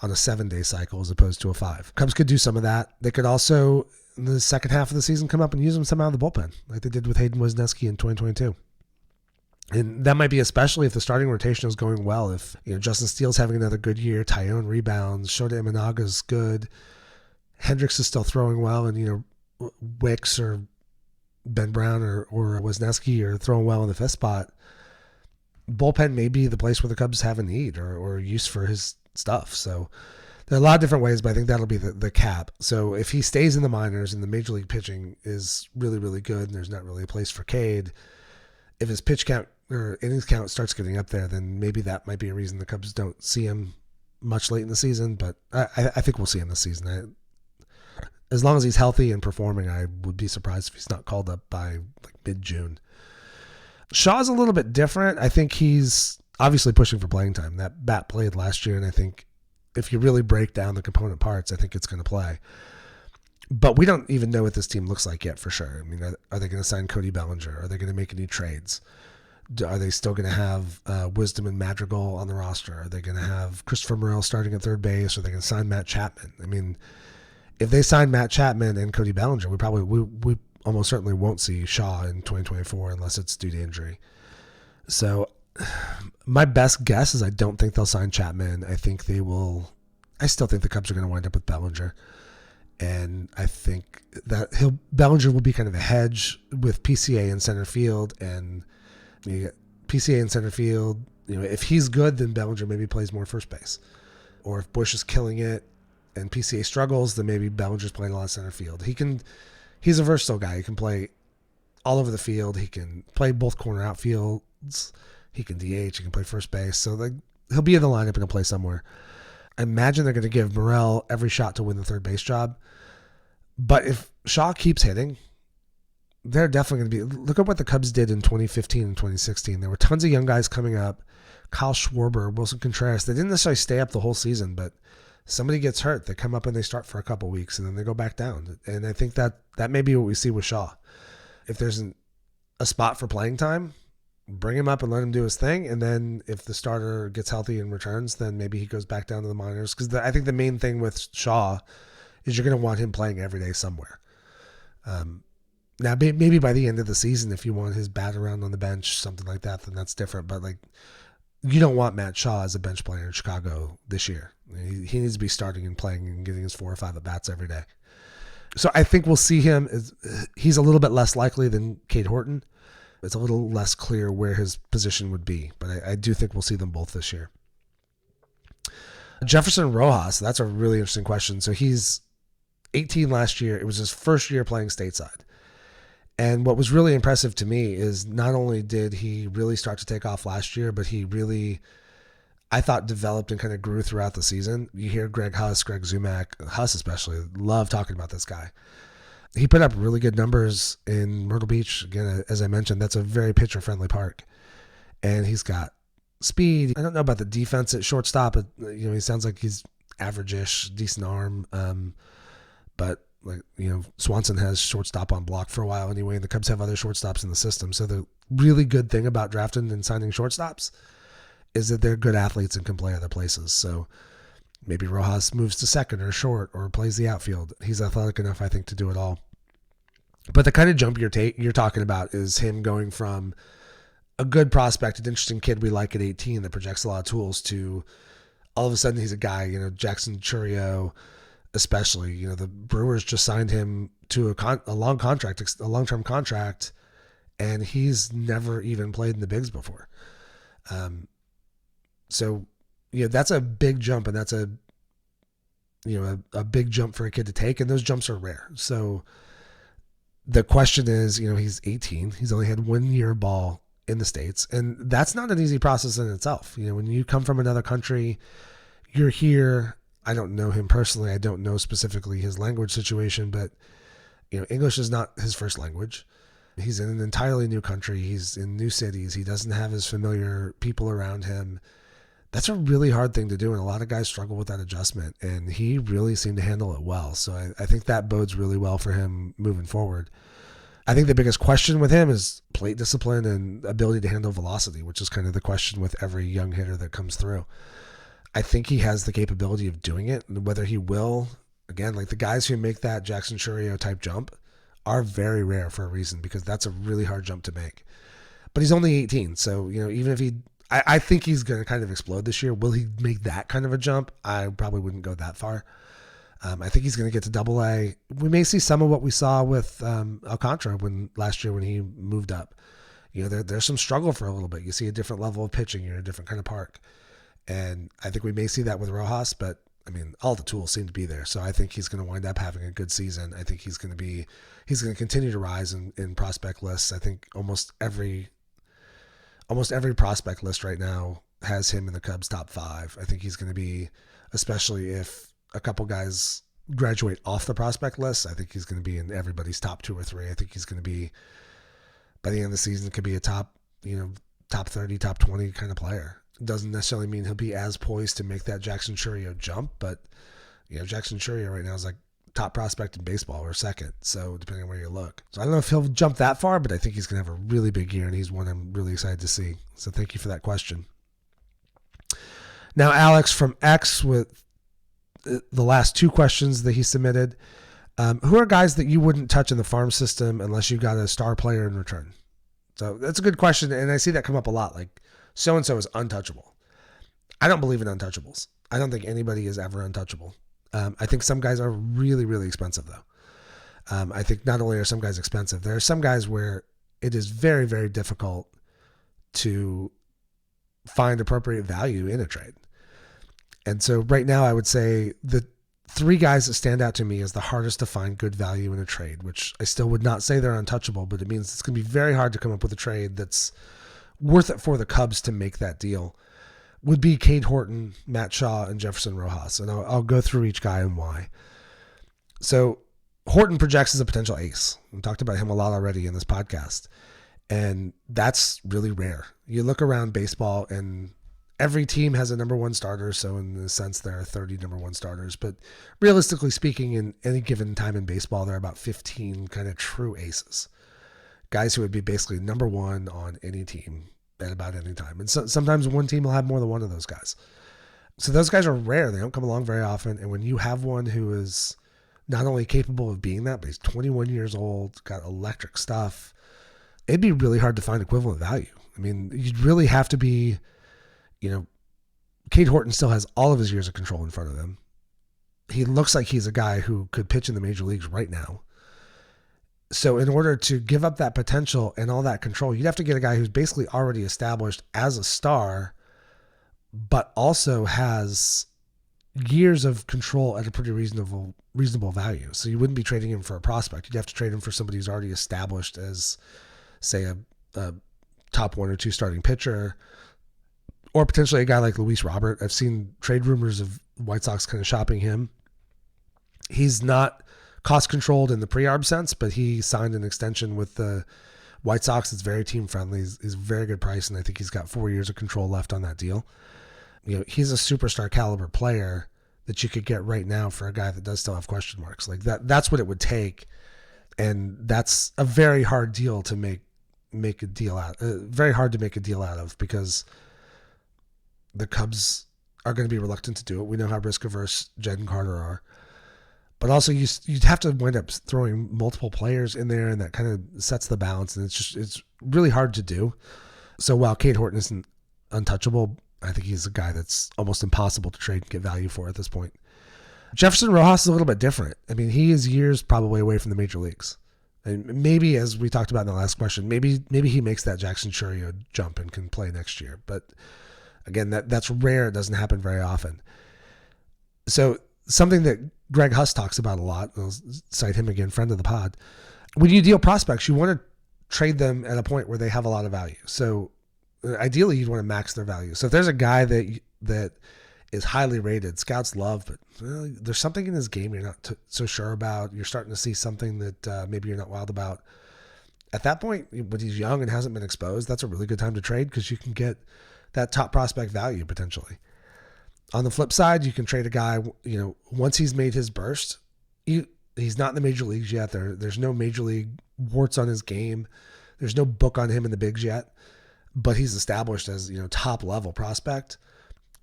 on a 7-day cycle as opposed to a 5. Cubs could do some of that. They could also, in the second half of the season, come up and use him somehow in the bullpen, like they did with Hayden Wesneski in 2022. And that might be especially if the starting rotation is going well. If Justin Steele's having another good year, Tyone rebounds, Shota Imanaga's good, Hendricks is still throwing well, and Wicks or Ben Brown or Wesneski are throwing well in the fifth spot. Bullpen may be the place where the Cubs have a need or use for his stuff. So there are a lot of different ways, but I think that'll be the cap. So if he stays in the minors and the major league pitching is really, really good and there's not really a place for Cade, if his pitch count or innings count starts getting up there, then maybe that might be a reason the Cubs don't see him much late in the season. But I think we'll see him this season. As long as he's healthy and performing, I would be surprised if he's not called up by like mid-June. Shaw's a little bit different. I think he's obviously pushing for playing time. That bat played last year, and I think if you really break down the component parts, I think it's going to play. But we don't even know what this team looks like yet for sure. I mean, are they going to sign Cody Bellinger? Are they going to make any trades? Are they still going to have Wisdom and Madrigal on the roster? Are they going to have Christopher Morel starting at third base? Are they going to sign Matt Chapman? I mean, if they sign Matt Chapman and Cody Bellinger, we almost certainly won't see Shaw in 2024 unless it's due to injury. So my best guess is I don't think they'll sign Chapman. I still think the Cubs are going to wind up with Bellinger. And I think that Bellinger will be kind of a hedge with PCA in center field. And you get PCA in center field. If he's good, then Bellinger maybe plays more first base. Or if Bush is killing it and PCA struggles, then maybe Bellinger's playing a lot of center field. He's a versatile guy. He can play all over the field. He can play both corner outfields. He can DH. He can play first base. So he'll be in the lineup and he'll play somewhere. I imagine they're going to give Morel every shot to win the third base job. But if Shaw keeps hitting, they're definitely going to be... Look at what the Cubs did in 2015 and 2016. There were tons of young guys coming up. Kyle Schwarber, Wilson Contreras. They didn't necessarily stay up the whole season, but somebody gets hurt. They come up and they start for a couple weeks, and then they go back down. And I think that may be what we see with Shaw. If there's a spot for playing time, bring him up and let him do his thing. And then if the starter gets healthy and returns, then maybe he goes back down to the minors. Because I think the main thing with Shaw is you're going to want him playing every day somewhere. Now, maybe by the end of the season, if you want his bat around on the bench, something like that, then that's different. But you don't want Matt Shaw as a bench player in Chicago this year. He needs to be starting and playing and getting his 4 or 5 at-bats every day. So I think we'll see him. He's a little bit less likely than Cade Horton. It's a little less clear where his position would be, but I do think we'll see them both this year. Jefferson Rojas, that's a really interesting question. So he's 18 last year. It was his first year playing stateside. And what was really impressive to me is not only did he really start to take off last year, but he really, I thought, developed and kind of grew throughout the season. You hear Greg Zumack, Huss especially, love talking about this guy. He put up really good numbers in Myrtle Beach. Again, as I mentioned, that's a very pitcher-friendly park. And he's got speed. I don't know about the defense at shortstop. He sounds like he's average-ish, decent arm. But Swanson has shortstop on block for a while anyway, and the Cubs have other shortstops in the system. So the really good thing about drafting and signing shortstops is that they're good athletes and can play other places. So maybe Rojas moves to second or short or plays the outfield. He's athletic enough, I think, to do it all. But the kind of jump you're talking about is him going from a good prospect, an interesting kid we like at 18 that projects a lot of tools, to all of a sudden he's a guy, Jackson Churio, especially, the Brewers just signed him to a long-term contract, and he's never even played in the bigs before. So, that's a big jump, and that's a big jump for a kid to take, and those jumps are rare. So the question is, he's 18. He's only had 1 year of ball in the States, and that's not an easy process in itself. When you come from another country, you're here. I don't know him personally. I don't know specifically his language situation, but English is not his first language. He's in an entirely new country. He's in new cities. He doesn't have his familiar people around him. That's a really hard thing to do, and a lot of guys struggle with that adjustment, and he really seemed to handle it well. So I think that bodes really well for him moving forward. I think the biggest question with him is plate discipline and ability to handle velocity, which is kind of the question with every young hitter that comes through. I think he has the capability of doing it, and whether he will, again, like the guys who make that Jackson Chourio type jump are very rare for a reason, because that's a really hard jump to make. But he's only 18, so even if I think he's going to kind of explode this year. Will he make that kind of a jump? I probably wouldn't go that far. I think he's going to get to Double-A. We may see some of what we saw with Alcantara last year when he moved up. There's some struggle for a little bit. You see a different level of pitching. You're in a different kind of park. And I think we may see that with Rojas, but all the tools seem to be there. So I think he's going to wind up having a good season. I think he's going to continue to rise in prospect lists. I think almost every prospect list right now has him in the Cubs top 5. I think he's going to be, especially if a couple guys graduate off the prospect list, I think he's going to be in everybody's top 2 or 3. I think he's going to be, by the end of the season, could be a top 30, top 20 kind of player. It doesn't necessarily mean he'll be as poised to make that Jackson Chourio jump, but Jackson Chourio right now is like top prospect in baseball, or second. So depending on where you look. So I don't know if he'll jump that far, but I think he's going to have a really big year, and he's one I'm really excited to see. So thank you for that question. Now, Alex from X with the last 2 questions that he submitted. Who are guys that you wouldn't touch in the farm system unless you got a star player in return? So that's a good question, and I see that come up a lot. Like, so-and-so is untouchable. I don't believe in untouchables. I don't think anybody is ever untouchable. I think some guys are really, really expensive, though. I think not only are some guys expensive, there are some guys where it is very, very difficult to find appropriate value in a trade. And so right now I would say the 3 guys that stand out to me as the hardest to find good value in a trade, which I still would not say they're untouchable, but it means it's going to be very hard to come up with a trade that's worth it for the Cubs to make that deal, would be Cade Horton, Matt Shaw, and Jefferson Rojas. And I'll go through each guy and why. So Horton projects as a potential ace. We talked about him a lot already in this podcast. And that's really rare. You look around baseball and every team has a number 1 starter. So in the sense, there are 30 number 1 starters. But realistically speaking, in any given time in baseball, there are about 15 kind of true aces. Guys who would be basically number 1 on any team at about any time. And sometimes one team will have more than one of those guys. So those guys are rare. They don't come along very often. And when you have one who is not only capable of being that, but he's 21 years old, got electric stuff, it'd be really hard to find equivalent value. You'd really have to be, Cade Horton still has all of his years of control in front of him. He looks like he's a guy who could pitch in the major leagues right now. So in order to give up that potential and all that control, you'd have to get a guy who's basically already established as a star, but also has years of control at a pretty reasonable value. So you wouldn't be trading him for a prospect. You'd have to trade him for somebody who's already established as, say, a top 1 or 2 starting pitcher, or potentially a guy like Luis Robert. I've seen trade rumors of White Sox kind of shopping him. He's not cost controlled in the pre-arb sense, but he signed an extension with the White Sox. It's very team friendly. He's a very good price, and I think he's got 4 years of control left on that deal. He's a superstar caliber player that you could get right now for a guy that does still have question marks. Like that's what it would take, and that's a very hard deal to make a deal out. Very hard to make a deal out of, because the Cubs are going to be reluctant to do it. We know how risk averse Jed and Carter are. But also you'd have to wind up throwing multiple players in there, and that kind of sets the balance, and it's really hard to do. So while Cade Horton isn't untouchable, I think he's a guy that's almost impossible to trade and get value for at this point. Jefferson Rojas is a little bit different. He is years probably away from the major leagues. And maybe, as we talked about in the last question, maybe he makes that Jackson Chourio jump and can play next year. But again, that's rare. It doesn't happen very often. So something that Greg Huss talks about a lot, I'll cite him again, friend of the pod. When you deal prospects, you want to trade them at a point where they have a lot of value. So ideally, you'd want to max their value. So if there's a guy that is highly rated, scouts love, but there's something in his game you're not so sure about. You're starting to see something that maybe you're not wild about. At that point, when he's young and hasn't been exposed, that's a really good time to trade, because you can get that top prospect value potentially. On the flip side, you can trade a guy, once he's made his burst, he's not in the major leagues yet. There's no major league warts on his game. There's no book on him in the bigs yet, but he's established as, top level prospect.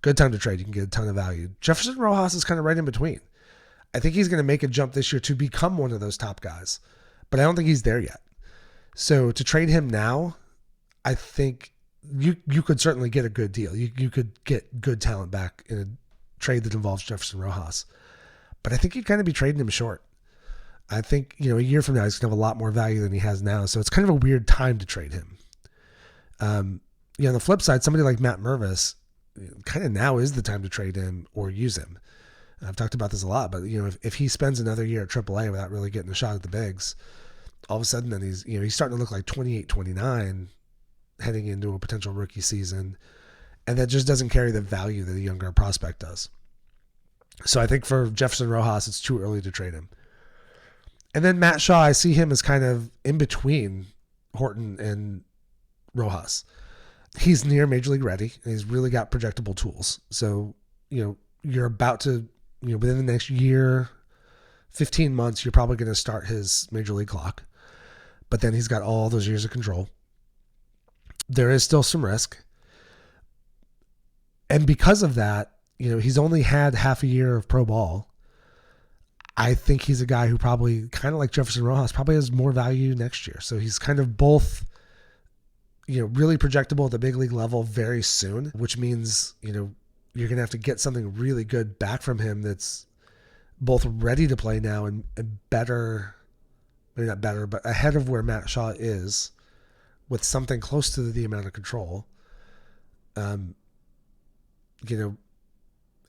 Good time to trade. You can get a ton of value. Jefferson Rojas is kind of right in between. I think he's going to make a jump this year to become one of those top guys, but I don't think he's there yet. So to trade him now, I think you could certainly get a good deal. You could get good talent back in a trade that involves Jefferson Rojas. But I think you'd kind of be trading him short. I think, a year from now, he's going to have a lot more value than he has now. So it's kind of a weird time to trade him. On the flip side, somebody like Matt Mervis, kind of now is the time to trade him or use him. I've talked about this a lot, but if he spends another year at AAA without really getting a shot at the bigs, all of a sudden then he's starting to look like 28, 29 heading into a potential rookie season. And that just doesn't carry the value that a younger prospect does. So I think for Jefferson Rojas, it's too early to trade him. And then Matt Shaw, I see him as kind of in between Horton and Rojas. He's near major league ready, and he's really got projectable tools. So, you're about to, within the next year, 15 months, you're probably going to start his major league clock. But then he's got all those years of control. There is still some risk. And because of that, he's only had half a year of pro ball. I think he's a guy who probably, kind of like Jefferson Rojas, probably has more value next year. So he's kind of both, really projectable at the big league level very soon, which means, you're going to have to get something really good back from him that's both ready to play now and better, maybe not better, but ahead of where Matt Shaw is with something close to the amount of control. And you're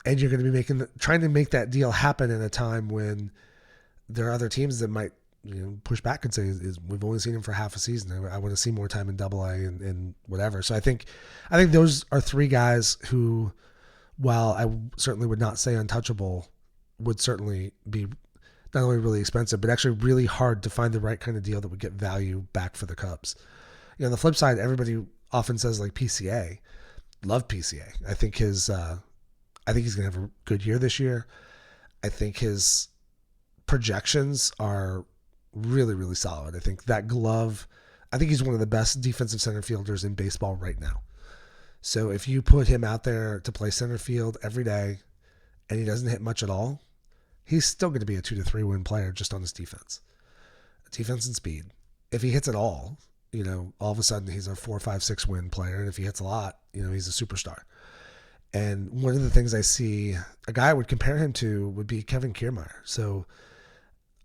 going to be trying to make that deal happen in a time when there are other teams that might, push back and say, we've only seen him for half a season. I want to see more time in AA and whatever. So I think those are three guys who, while I certainly would not say untouchable, would certainly be not only really expensive, but actually really hard to find the right kind of deal that would get value back for the Cubs. On the flip side, everybody often says like PCA. Love PCA. I think he's going to have a good year this year. I think his projections are really, really solid. I think that glove, I think he's one of the best defensive center fielders in baseball right now. So if you put him out there to play center field every day and he doesn't hit much at all, he's still going to be a 2 to 3 win player just on his defense and speed. If he hits at all, all of a sudden he's a 4, 5, 6 win player. And if he hits a lot, he's a superstar. And one of the things I see a guy I would compare him to would be Kevin Kiermaier. So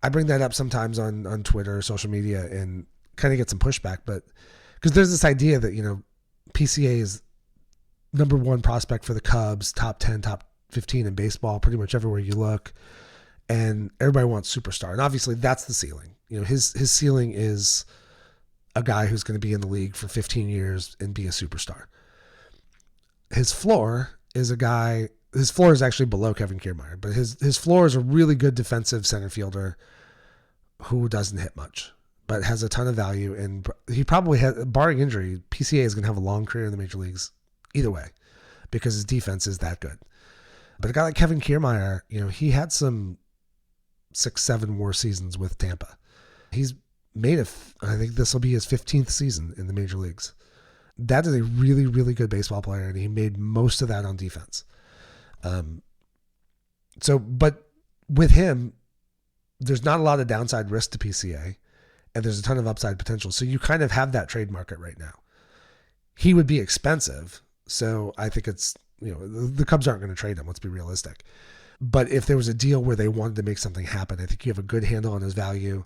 I bring that up sometimes on Twitter, social media, and kind of get some pushback. But because there's this idea that, PCA is number one prospect for the Cubs, top 10, top 15 in baseball, pretty much everywhere you look. And everybody wants superstar. And obviously that's the ceiling. His ceiling is a guy who's going to be in the league for 15 years and be a superstar. His floor is actually below Kevin Kiermaier, but his floor is a really good defensive center fielder who doesn't hit much, but has a ton of value. And he probably has, barring injury, PCA is going to have a long career in the major leagues either way because his defense is that good. But a guy like Kevin Kiermaier, he had some 6-7 war seasons with Tampa. He's made I think this will be his 15th season in the major leagues. That is a really, really good baseball player, and he made most of that on defense. But with him, there's not a lot of downside risk to PCA, and there's a ton of upside potential. So you kind of have that trade market right now. He would be expensive, so I think it's, the Cubs aren't going to trade him. Let's be realistic. But if there was a deal where they wanted to make something happen, I think you have a good handle on his value.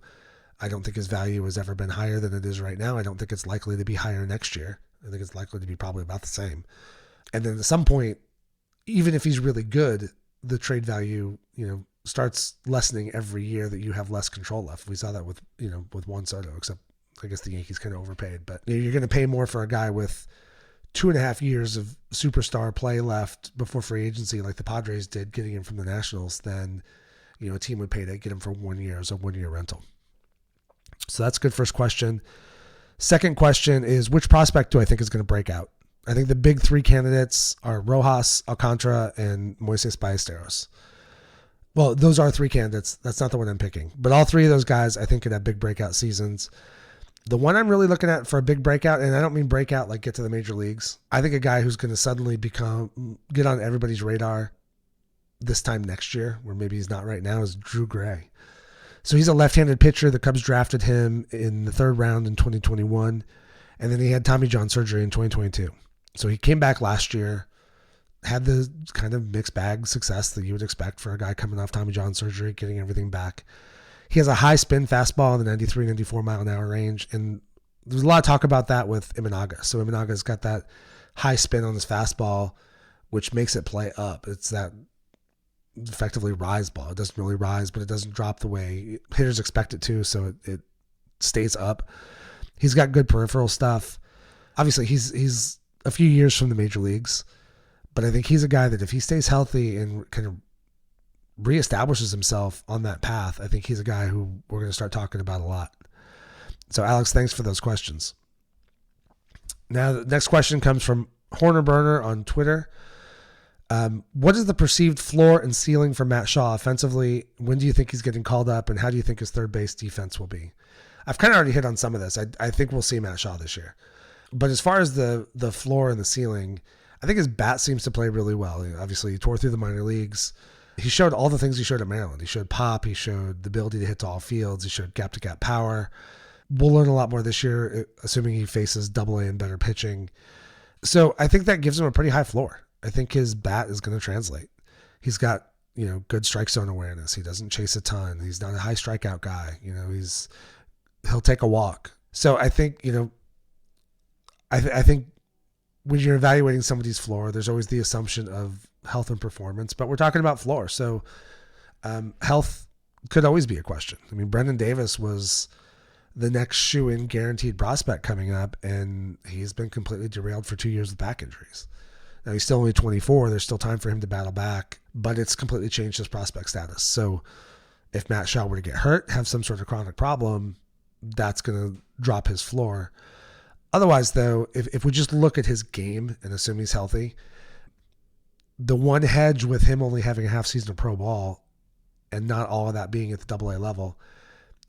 I don't think his value has ever been higher than it is right now. I don't think it's likely to be higher next year. I think it's likely to be probably about the same. And then at some point, even if he's really good, the trade value, starts lessening every year that you have less control left. We saw that with Juan Soto, except I guess the Yankees kind of overpaid. But you're going to pay more for a guy with 2.5 years of superstar play left before free agency, like the Padres did getting him from the Nationals, than a team would pay to get him for 1 year as a 1-year rental. So that's good first question. Second question is, which prospect do I think is going to break out? I think the big three candidates are Rojas, Alcantara, and Moises Ballesteros. Well, those are three candidates. That's not the one I'm picking. But all three of those guys, I think, could have big breakout seasons. The one I'm really looking at for a big breakout, and I don't mean breakout like get to the major leagues. I think a guy who's going to suddenly get on everybody's radar this time next year, where maybe he's not right now, is Drew Gray. So he's a left-handed pitcher. The Cubs drafted him in the third round in 2021, and then he had Tommy John surgery in 2022. So he came back last year, had the kind of mixed bag success that you would expect for a guy coming off Tommy John surgery, getting everything back. He has a high spin fastball in the 93, 94 mile an hour range. And there's a lot of talk about that with Imanaga. So Imanaga's got that high spin on his fastball, which makes it play up. It's that effectively rise ball. It doesn't really rise, but it doesn't drop the way hitters expect it to. So it stays up. He's got good peripheral stuff. Obviously he's a few years from the major leagues, but I think he's a guy that if he stays healthy and kind of reestablishes himself on that path, I think he's a guy who we're going to start talking about a lot. So Alex, thanks for those questions. Now the next question comes from Horner Burner on Twitter. What is the perceived floor and ceiling for Matt Shaw offensively? When do you think he's getting called up, and how do you think his third base defense will be? I've kind of already hit on some of this. I think we'll see Matt Shaw this year. But as far as the floor and the ceiling, I think his bat seems to play really well. Obviously, he tore through the minor leagues. He showed all the things he showed at Maryland. He showed pop. He showed the ability to hit to all fields. He showed gap-to-gap power. We'll learn a lot more this year, assuming he faces AA and better pitching. So I think that gives him a pretty high floor. I think his bat is going to translate. He's got, good strike zone awareness. He doesn't chase a ton. He's not a high strikeout guy. He'll take a walk. So I think, I think when you're evaluating somebody's floor, there's always the assumption of health and performance, but we're talking about floor. So health could always be a question. I mean, Brendan Davis was the next shoe-in guaranteed prospect coming up, and he's been completely derailed for 2 years with back injuries. Now, he's still only 24. There's still time for him to battle back, but it's completely changed his prospect status. So if Matt Shaw were to get hurt, have some sort of chronic problem, that's going to drop his floor. Otherwise, though, if we just look at his game and assume he's healthy, the one hedge with him only having a half season of pro ball and not all of that being at the AA level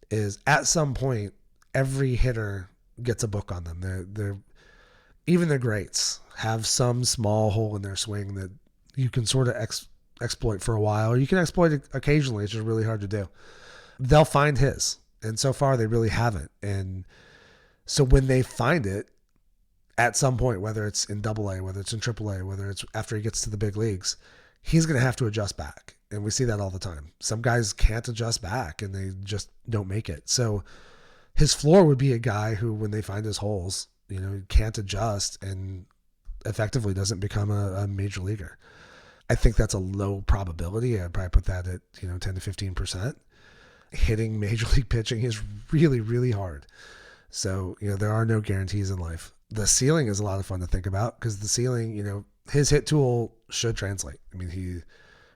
is at some point, every hitter gets a book on them. Even the greats have some small hole in their swing that you can sort of exploit for a while, or you can exploit it occasionally. It's just really hard to do. They'll find his. And so far, they really haven't. And so when they find it, at some point, whether it's in AA, whether it's in AAA, whether it's after he gets to the big leagues, he's going to have to adjust back. And we see that all the time. Some guys can't adjust back and they just don't make it. So his floor would be a guy who, when they find his holes, can't adjust and effectively doesn't become a major leaguer. I think that's a low probability. I'd probably put that at 10 to 15%. Hitting major league pitching is really, really hard. So, there are no guarantees in life. The ceiling is a lot of fun to think about because the ceiling, his hit tool should translate. I mean,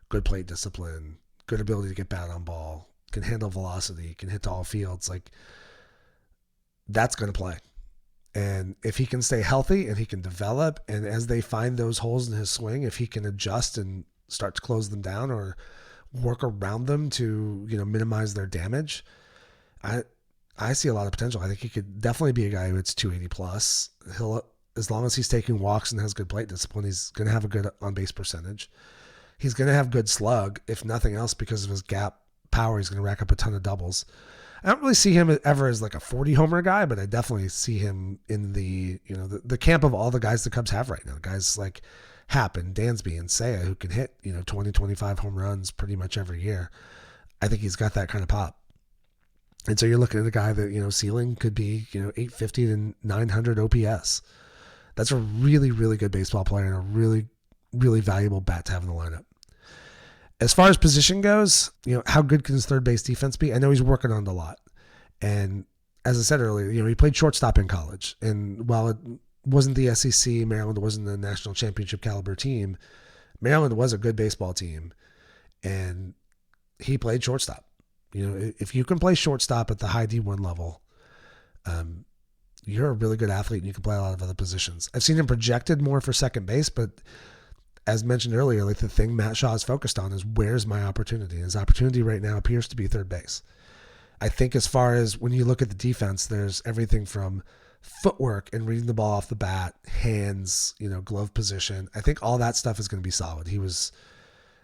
good plate discipline, good ability to get bat on ball, can handle velocity, can hit to all fields. Like, that's going to play. And if he can stay healthy and he can develop, and as they find those holes in his swing, if he can adjust and start to close them down or work around them to, minimize their damage, I see a lot of potential. I think he could definitely be a guy who hits 280 plus. As long as he's taking walks and has good plate discipline, he's going to have a good on-base percentage. He's going to have good slug, if nothing else, because of his gap power. He's going to rack up a ton of doubles. I don't really see him ever as like a 40 homer guy, but I definitely see him in the camp of all the guys the Cubs have right now. Guys like Happ and Dansby and Seiya who can hit, 20, 25 home runs pretty much every year. I think he's got that kind of pop. And so you're looking at a guy that, ceiling could be, 850 to 900 OPS. That's a really, really good baseball player and a really, really valuable bat to have in the lineup. As far as position goes, how good can his third base defense be? I know he's working on it a lot. And as I said earlier, he played shortstop in college. And while it wasn't the SEC, Maryland wasn't the national championship caliber team, Maryland was a good baseball team. And he played shortstop. If you can play shortstop at the high D1 level, you're a really good athlete and you can play a lot of other positions. I've seen him projected more for second base, but as mentioned earlier, like the thing Matt Shaw is focused on is where's my opportunity? His opportunity right now appears to be third base. I think as far as when you look at the defense, there's everything from footwork and reading the ball off the bat, hands, glove position. I think all that stuff is going to be solid. He was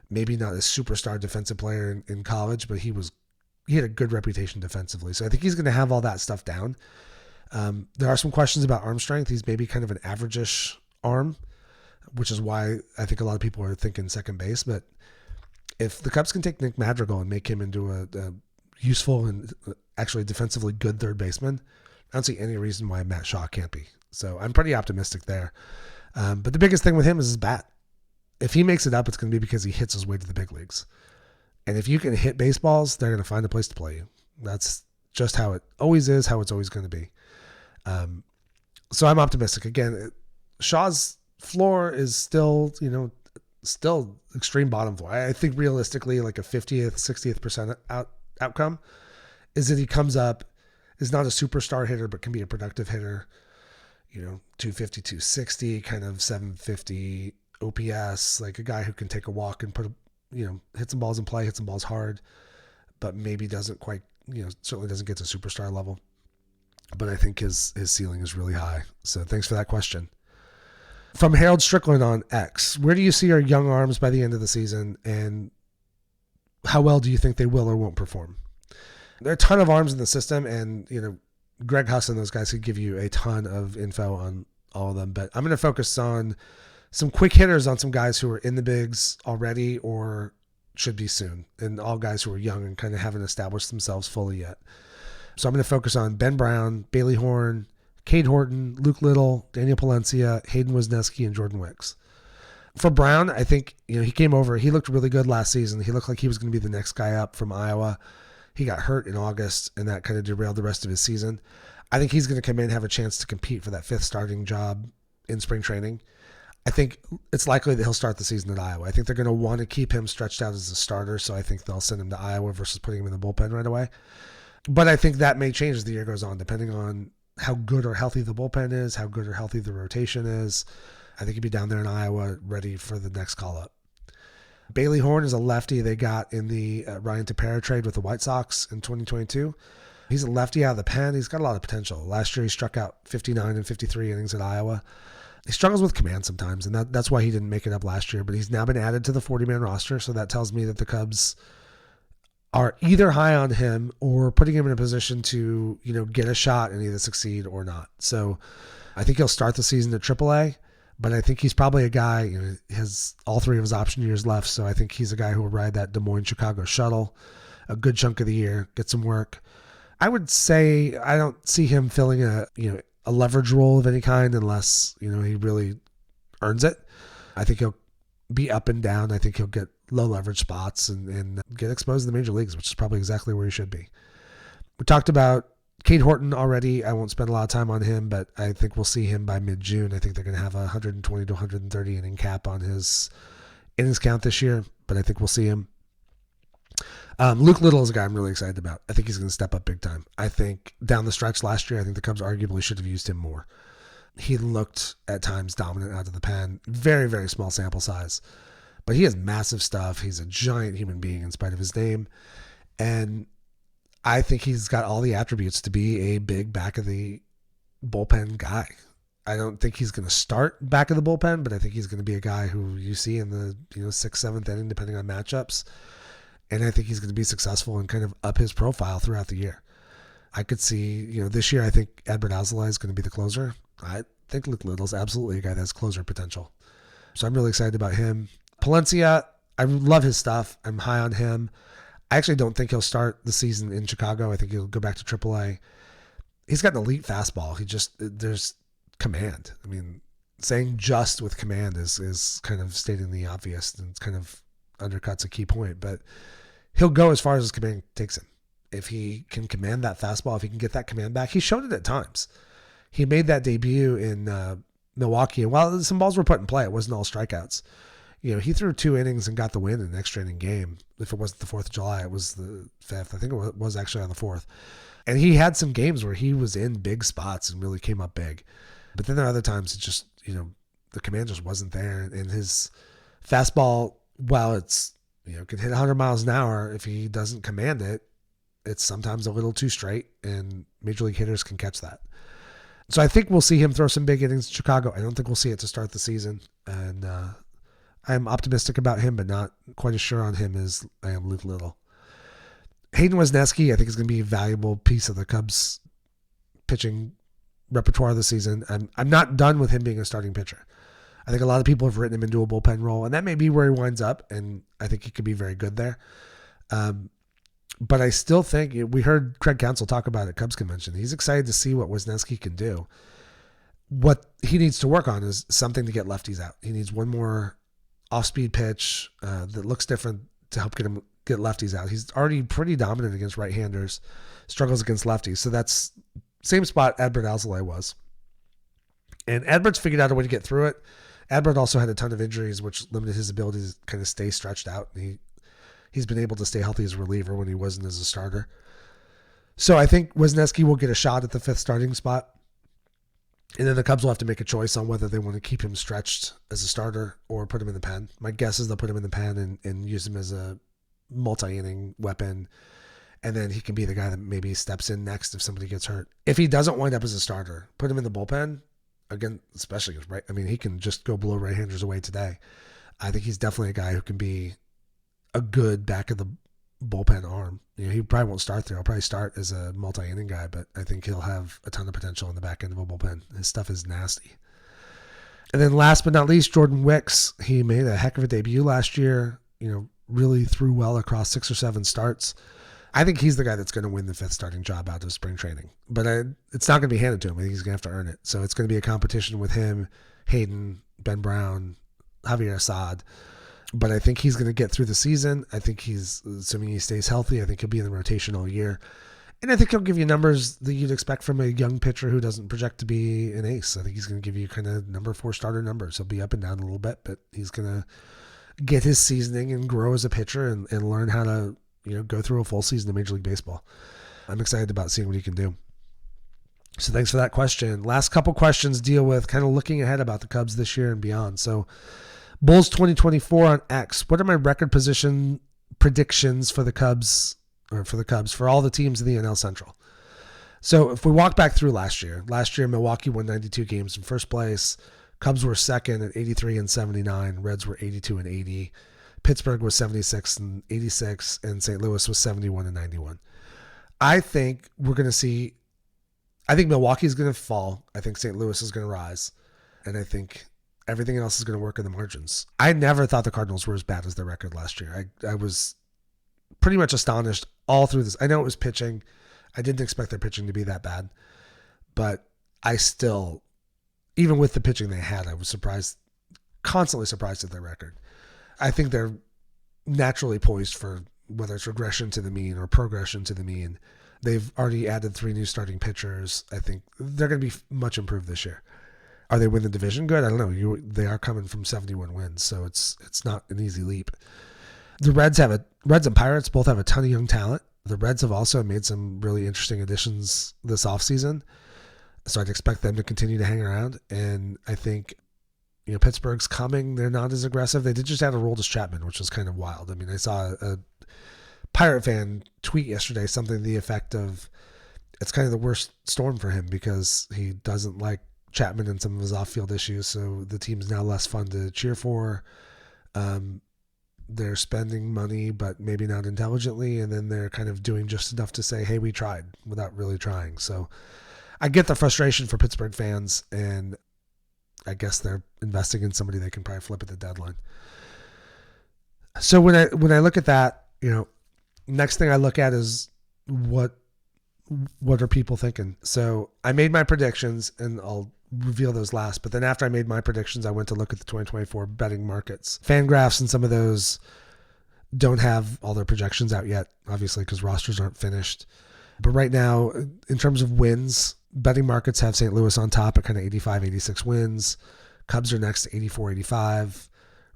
maybe not a superstar defensive player in college, but he had a good reputation defensively. So I think he's going to have all that stuff down. There are some questions about arm strength. He's maybe kind of an average-ish arm, which is why I think a lot of people are thinking second base. But if the Cubs can take Nick Madrigal and make him into a useful and actually defensively good third baseman, I don't see any reason why Matt Shaw can't be. So I'm pretty optimistic there. But the biggest thing with him is his bat. If he makes it up, it's going to be because he hits his way to the big leagues. And if you can hit baseballs, they're going to find a place to play you. That's just how it always is, how it's always going to be. So I'm optimistic. Again, Shaw's floor is still extreme bottom floor. I think realistically, like a 50th, 60th percent outcome is that he comes up, is not a superstar hitter, but can be a productive hitter. 250, 260, kind of 750 OPS, like a guy who can take a walk and hit some balls in play, hit some balls hard, but maybe doesn't quite, certainly doesn't get to superstar level. But I think his ceiling is really high. So thanks for that question. From Harold Strickland on X, where do you see our young arms by the end of the season, and how well do you think they will or won't perform? There are a ton of arms in the system, and Greg Huss and those guys could give you a ton of info on all of them, but I'm going to focus on some quick hitters on some guys who are in the bigs already or should be soon, and all guys who are young and kind of haven't established themselves fully yet. So I'm going to focus on Ben Brown, Bailey Horn, Cade Horton, Luke Little, Daniel Palencia, Hayden Wisniewski, and Jordan Wicks. For Brown, I think he came over. He looked really good last season. He looked like he was going to be the next guy up from Iowa. He got hurt in August, and that kind of derailed the rest of his season. I think he's going to come in and have a chance to compete for that fifth starting job in spring training. I think it's likely that he'll start the season at Iowa. I think they're going to want to keep him stretched out as a starter, so I think they'll send him to Iowa versus putting him in the bullpen right away. But I think that may change as the year goes on, depending on how good or healthy the bullpen is, how good or healthy the rotation is. I think he'll be down there in Iowa ready for the next call-up. Bailey Horn is a lefty they got in the Ryan Tepera trade with the White Sox in 2022. He's a lefty out of the pen. He's got a lot of potential. Last year he struck out 59 and 53 innings at Iowa. He struggles with command sometimes, and that's why he didn't make it up last year. But he's now been added to the 40-man roster, so that tells me that the Cubs are either high on him or putting him in a position to, get a shot and either succeed or not. So I think he'll start the season at AAA, but I think he's probably a guy, has all three of his option years left. So I think he's a guy who will ride that Des Moines-Chicago shuttle a good chunk of the year, get some work. I would say I don't see him filling a leverage role of any kind unless, he really earns it. I think he'll be up and down. I think he'll get low leverage spots and get exposed to the major leagues, which is probably exactly where he should be. We talked about Cade Horton already. I won't spend a lot of time on him, but I think we'll see him by mid-June. I think they're going to have a 120 to 130 inning cap on his innings count this year, but I think we'll see him. Luke Little is a guy I'm really excited about. I think he's going to step up big time. I think down the stretch last year, I think the Cubs arguably should have used him more. He looked at times dominant out of the pen. Very, very small sample size. But he has massive stuff. He's a giant human being in spite of his name. And I think he's got all the attributes to be a big back of the bullpen guy. I don't think he's going to start back of the bullpen, but I think he's going to be a guy who you see in the 6th, 7th inning, depending on matchups. And I think he's going to be successful and kind of up his profile throughout the year. I could see, this year I think Edward Alzolay is going to be the closer. I think Luke Little's absolutely a guy that has closer potential. So I'm really excited about him. Palencia, I love his stuff. I'm high on him. I actually don't think he'll start the season in Chicago. I think he'll go back to AAA. He's got an elite fastball. There's command. I mean, saying just with command is kind of stating the obvious and it's kind of undercuts a key point, but he'll go as far as his command takes him. If he can command that fastball, if he can get that command back, he's shown it at times. He made that debut in Milwaukee, and while some balls were put in play, it wasn't all strikeouts. He threw 2 innings and got the win in an extra inning game. If it wasn't the 4th of July, it was the 5th. I think it was actually on the 4th. And he had some games where he was in big spots and really came up big. But then there are other times it just, the command just wasn't there. And his fastball, while it's, can hit 100 miles an hour, if he doesn't command it, it's sometimes a little too straight, and major league hitters can catch that. So I think we'll see him throw some big innings in Chicago. I don't think we'll see it to start the season. And I'm optimistic about him, but not quite as sure on him as I am Luke Little. Hayden Wesneski, I think, is going to be a valuable piece of the Cubs pitching repertoire this season. I'm not done with him being a starting pitcher. I think a lot of people have written him into a bullpen role, and that may be where he winds up, and I think he could be very good there. But I still think, we heard Craig Counsell talk about it at Cubs Convention. He's excited to see what Wesneski can do. What he needs to work on is something to get lefties out. He needs one more off-speed pitch that looks different to help get lefties out. He's already pretty dominant against right-handers, struggles against lefties. So that's same spot Adbert Alzolay was. And Adbert's figured out a way to get through it. Adbert also had a ton of injuries, which limited his ability to kind of stay stretched out. He's been able to stay healthy as a reliever when he wasn't as a starter. So I think Wesneski will get a shot at the fifth starting spot. And then the Cubs will have to make a choice on whether they want to keep him stretched as a starter or put him in the pen. My guess is they'll put him in the pen and use him as a multi-inning weapon. And then he can be the guy that maybe steps in next if somebody gets hurt. If he doesn't wind up as a starter, put him in the bullpen. Again, especially right. I mean, he can just go blow right-handers away today. I think he's definitely a guy who can be a good back of the bullpen arm. He probably won't start there. He'll probably start as a multi-inning guy, but I think he'll have a ton of potential in the back end of a bullpen. His stuff is nasty. And then last but not least, Jordan Wicks. He made a heck of a debut last year. Really threw well across 6 or 7 starts. I think he's the guy that's going to win the fifth starting job out of spring training. But it's not going to be handed to him. I think he's going to have to earn it. So it's going to be a competition with him, Hayden, Ben Brown, Javier Assad. But I think he's going to get through the season. I think assuming he stays healthy, I think he'll be in the rotation all year. And I think he'll give you numbers that you'd expect from a young pitcher who doesn't project to be an ace. I think he's going to give you kind of number 4 starter numbers. He'll be up and down a little bit, but he's going to get his seasoning and grow as a pitcher and learn how to go through a full season of Major League Baseball. I'm excited about seeing what he can do. So thanks for that question. Last couple questions deal with kind of looking ahead about the Cubs this year and beyond. So Bulls 2024 on X. What are my record position predictions for the Cubs, for all the teams in the NL Central? So if we walk back through last year Milwaukee won 92 games in first place. Cubs were second at 83 and 79. Reds were 82 and 80. Pittsburgh was 76 and 86, and St. Louis was 71 and 91. I think Milwaukee is going to fall. I think St. Louis is going to rise. And I think everything else is going to work in the margins. I never thought the Cardinals were as bad as their record last year. I was pretty much astonished all through this. I know it was pitching. I didn't expect their pitching to be that bad. But I still, even with the pitching they had, I was constantly surprised at their record. I think they're naturally poised for whether it's regression to the mean or progression to the mean. They've already added 3 new starting pitchers. I think they're going to be much improved this year. Are they win the division? Good. I don't know. They are coming from 71 wins, so it's not an easy leap. The Reds and Pirates both have a ton of young talent. The Reds have also made some really interesting additions this offseason, so I'd expect them to continue to hang around. And I think Pittsburgh's coming. They're not as aggressive. They did just add a Aroldis Chapman, which was kind of wild. I mean, I saw a Pirate fan tweet yesterday something to the effect of it's kind of the worst storm for him because he doesn't like Chapman and some of his off-field issues, so the team's now less fun to cheer for. They're spending money, but maybe not intelligently, and then they're kind of doing just enough to say, hey, we tried, without really trying. So I get the frustration for Pittsburgh fans, and I guess they're investing in somebody they can probably flip at the deadline. So when I look at that, next thing I look at is what are people thinking? So I made my predictions, and I'll reveal those last. But then after I made my predictions, I went to look at the 2024 betting markets. Fangraphs and some of those don't have all their projections out yet, obviously, because rosters aren't finished. But right now, in terms of wins, betting markets have St. Louis on top at kind of 85, 86 wins. Cubs are next to 84, 85.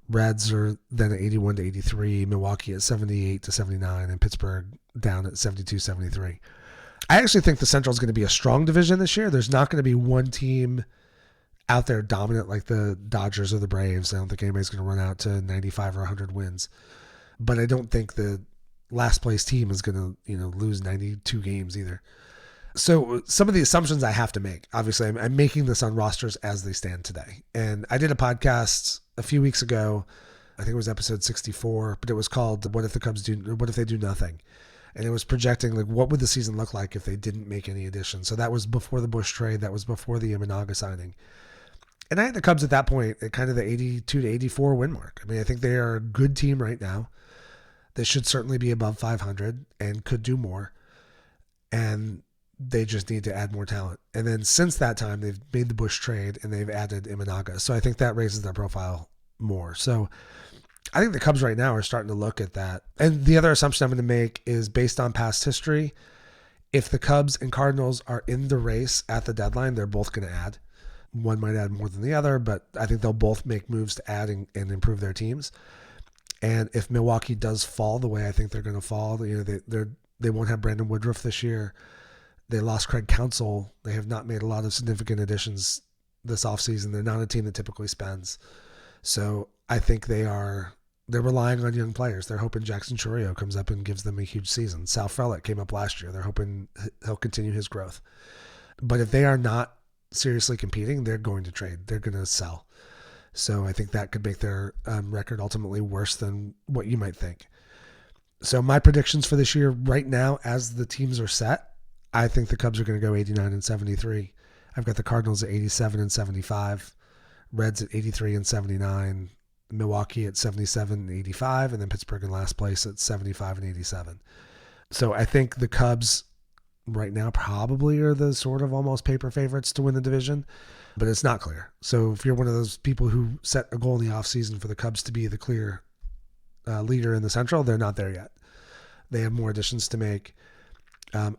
Reds are then at 81 to 83. Milwaukee at 78 to 79. And Pittsburgh down at 72, 73. I actually think the Central is going to be a strong division this year. There's not going to be one team out there dominant like the Dodgers or the Braves. I don't think anybody's going to run out to 95 or 100 wins. But I don't think the last place team is going to, lose 92 games either. So some of the assumptions I have to make, obviously I'm making this on rosters as they stand today. And I did a podcast a few weeks ago. I think it was episode 64, but it was called What If They Do Nothing? And it was projecting like what would the season look like if they didn't make any additions. So that was before the Bush trade. That was before the Imanaga signing. And I had the Cubs at that point at kind of the 82 to 84 win mark. I mean, I think they are a good team right now. They should certainly be above 500 and could do more. And they just need to add more talent. And then since that time, they've made the Bush trade and they've added Imanaga. So I think that raises their profile more. So I think the Cubs right now are starting to look at that. And the other assumption I'm going to make is based on past history. If the Cubs and Cardinals are in the race at the deadline, they're both going to add. One might add more than the other, but I think they'll both make moves to add and improve their teams. And if Milwaukee does fall the way I think they're going to fall, they won't have Brandon Woodruff this year. They lost Craig Counsell. They have not made a lot of significant additions this offseason. They're not a team that typically spends. So I think they're relying on young players. They're hoping Jackson Chourio comes up and gives them a huge season. Sal Frelick came up last year. They're hoping he'll continue his growth. But if they are not seriously competing, they're going to trade. They're going to sell. So I think that could make their record ultimately worse than what you might think. So my predictions for this year right now, as the teams are set, I think the Cubs are going to go 89 and 73. I've got the Cardinals at 87 and 75, Reds at 83 and 79, Milwaukee at 77 and 85, and then Pittsburgh in last place at 75 and 87. So I think the Cubs right now probably are the sort of almost paper favorites to win the division, but it's not clear. So if you're one of those people who set a goal in the offseason for the Cubs to be the clear leader in the Central, they're not there yet. They have more additions to make.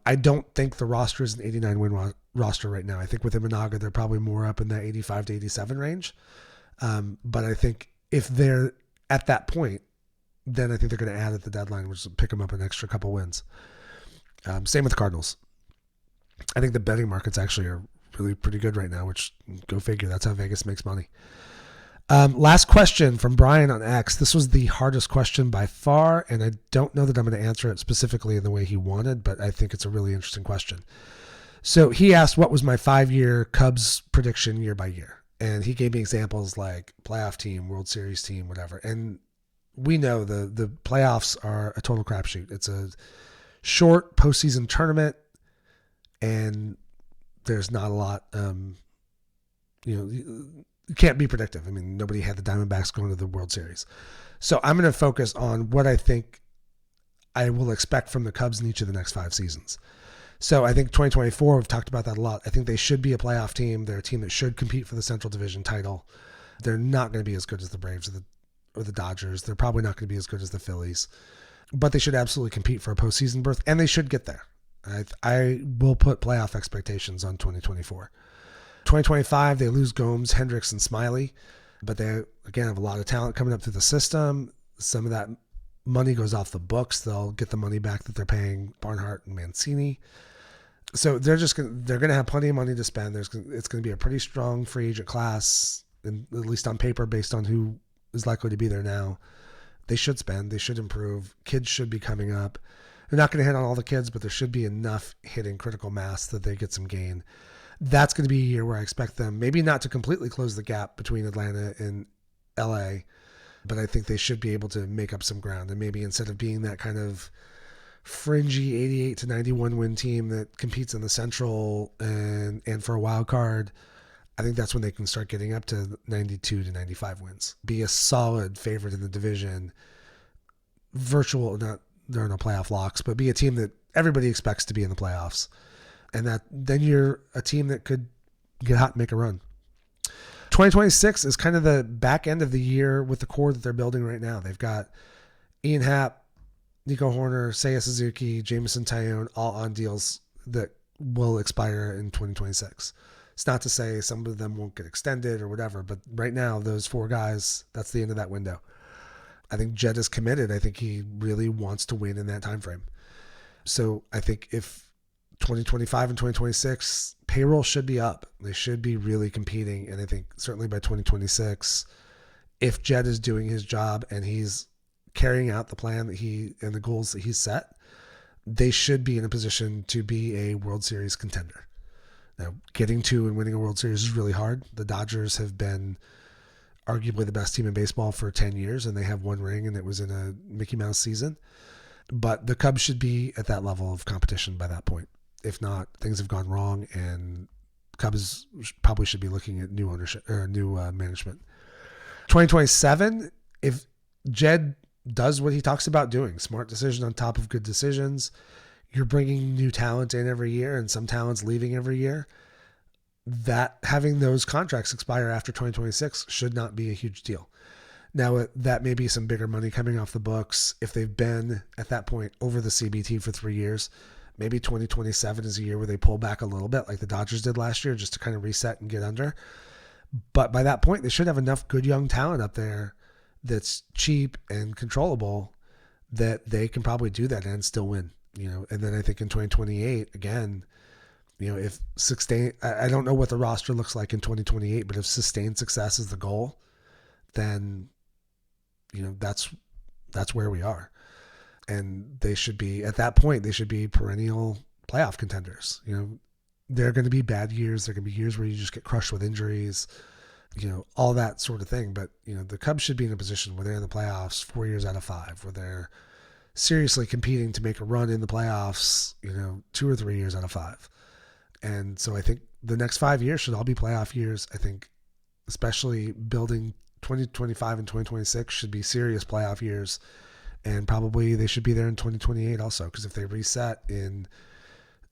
I don't think the roster is an 89 win roster right now. I think with Imanaga, they're probably more up in that 85 to 87 range. But I think if they're at that point, then I think they're going to add at the deadline, which will pick them up an extra couple wins. Same with the Cardinals. I think the betting markets actually are really pretty good right now, which go figure. That's how Vegas makes money. Last question from Brian on X. This was the hardest question by far, and I don't know that I'm going to answer it specifically in the way he wanted, but I think it's a really interesting question. So he asked, what was my 5-year Cubs prediction year by year? And he gave me examples like playoff team, World Series team, whatever. And we know the playoffs are a total crapshoot. It's a short postseason tournament, and there's not a lot, you can't be predictive. I mean, nobody had the Diamondbacks going to the World Series. So I'm going to focus on what I think I will expect from the Cubs in each of the next 5 seasons. So I think 2024, we've talked about that a lot. I think they should be a playoff team. They're a team that should compete for the Central Division title. They're not going to be as good as the Braves or the Dodgers. They're probably not going to be as good as the Phillies. But they should absolutely compete for a postseason berth, and they should get there. I will put playoff expectations on 2024. 2025, they lose Gomes, Hendricks, and Smiley, but they, again, have a lot of talent coming up through the system. Some of that money goes off the books. They'll get the money back that they're paying Barnhart and Mancini. So they're going to have plenty of money to spend. It's going to be a pretty strong free agent class, at least on paper, based on who is likely to be there now. They should spend. They should improve. Kids should be coming up. They're not going to hit on all the kids, but there should be enough hitting critical mass that they get some gain. That's going to be a year where I expect them maybe not to completely close the gap between Atlanta and LA, but I think they should be able to make up some ground. And maybe instead of being that kind of fringy 88 to 91 win team that competes in the Central and for a wild card, I think that's when they can start getting up to 92 to 95 wins. Be a solid favorite in the division. There are no playoff locks, but be a team that everybody expects to be in the playoffs. And then you're a team that could get hot and make a run. 2026 is kind of the back end of the year with the core that they're building right now. They've got Ian Happ, Nico Horner, Seiya Suzuki, Jameson Taillon, all on deals that will expire in 2026. It's not to say some of them won't get extended or whatever, but right now, those 4 guys, that's the end of that window. I think Jed is committed. I think he really wants to win in that time frame. So I think if 2025 and 2026, payroll should be up. They should be really competing. And I think certainly by 2026, if Jed is doing his job and he's carrying out the plan that and the goals that he's set, they should be in a position to be a World Series contender. Now, getting to and winning a World Series is really hard. The Dodgers have been arguably the best team in baseball for 10 years, and they have one ring, and it was in a Mickey Mouse season. But the Cubs should be at that level of competition by that point. If not, things have gone wrong, and Cubs probably should be looking at new ownership or new management. 2027, if Jed does what he talks about doing, smart decision on top of good decisions, you're bringing new talent in every year and some talent's leaving every year, that having those contracts expire after 2026 should not be a huge deal. Now, that may be some bigger money coming off the books. If they've been at that point over the CBT for 3 years, maybe 2027 is a year where they pull back a little bit like the Dodgers did last year, just to kind of reset and get under. But by that point, they should have enough good young talent up there that's cheap and controllable that they can probably do that and still win, And then I think in 2028, again, if I don't know what the roster looks like in 2028, but if sustained success is the goal, then, that's where we are. And they should be, at that point, they should be perennial playoff contenders. There are going to be bad years. There are going to be years where you just get crushed with injuries, all that sort of thing. But, the Cubs should be in a position where they're in the playoffs 4 years out of 5, where they're seriously competing to make a run in the playoffs, 2 or 3 years out of 5. And so I think the next 5 years should all be playoff years. I think especially building 2025 and 2026 should be serious playoff years. And probably they should be there in 2028 also, because if they reset in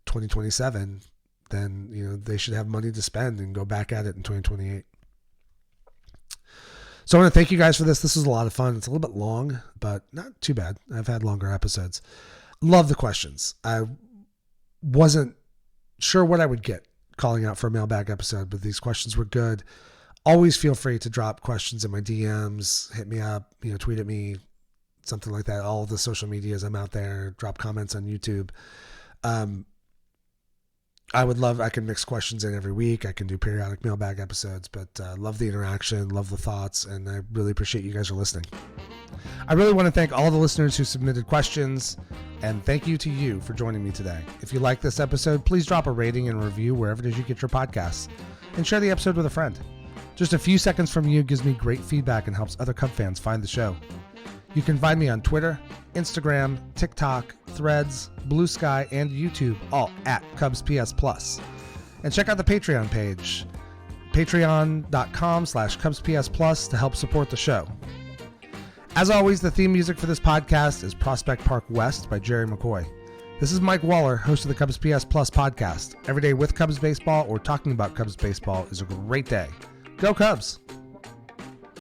2027, then, they should have money to spend and go back at it in 2028. So I want to thank you guys for this. This was a lot of fun. It's a little bit long, but not too bad. I've had longer episodes. Love the questions. I wasn't sure what I would get calling out for a mailbag episode, but these questions were good. Always feel free to drop questions in my DMs, hit me up, tweet at me, something like that. All the social medias, I'm out there. Drop comments on YouTube. I can mix questions in every week. I can do periodic mailbag episodes, but love the interaction, love the thoughts, and I really appreciate you guys are listening. I really want to thank all the listeners who submitted questions, and thank you to you for joining me today. If you like this episode, please drop a rating and review wherever it is you get your podcasts, and share the episode with a friend. Just a few seconds from you gives me great feedback and helps other Cub fans find the show. You can find me on Twitter, Instagram, TikTok, Threads, Blue Sky, and YouTube, all at CubsPS Plus. And check out the Patreon page, patreon.com/CubsPS Plus, to help support the show. As always, the theme music for this podcast is Prospect Park West by Jerry McCoy. This is Mike Waller, host of the CubsPS Plus podcast. Every day with Cubs baseball or talking about Cubs baseball is a great day. Go Cubs!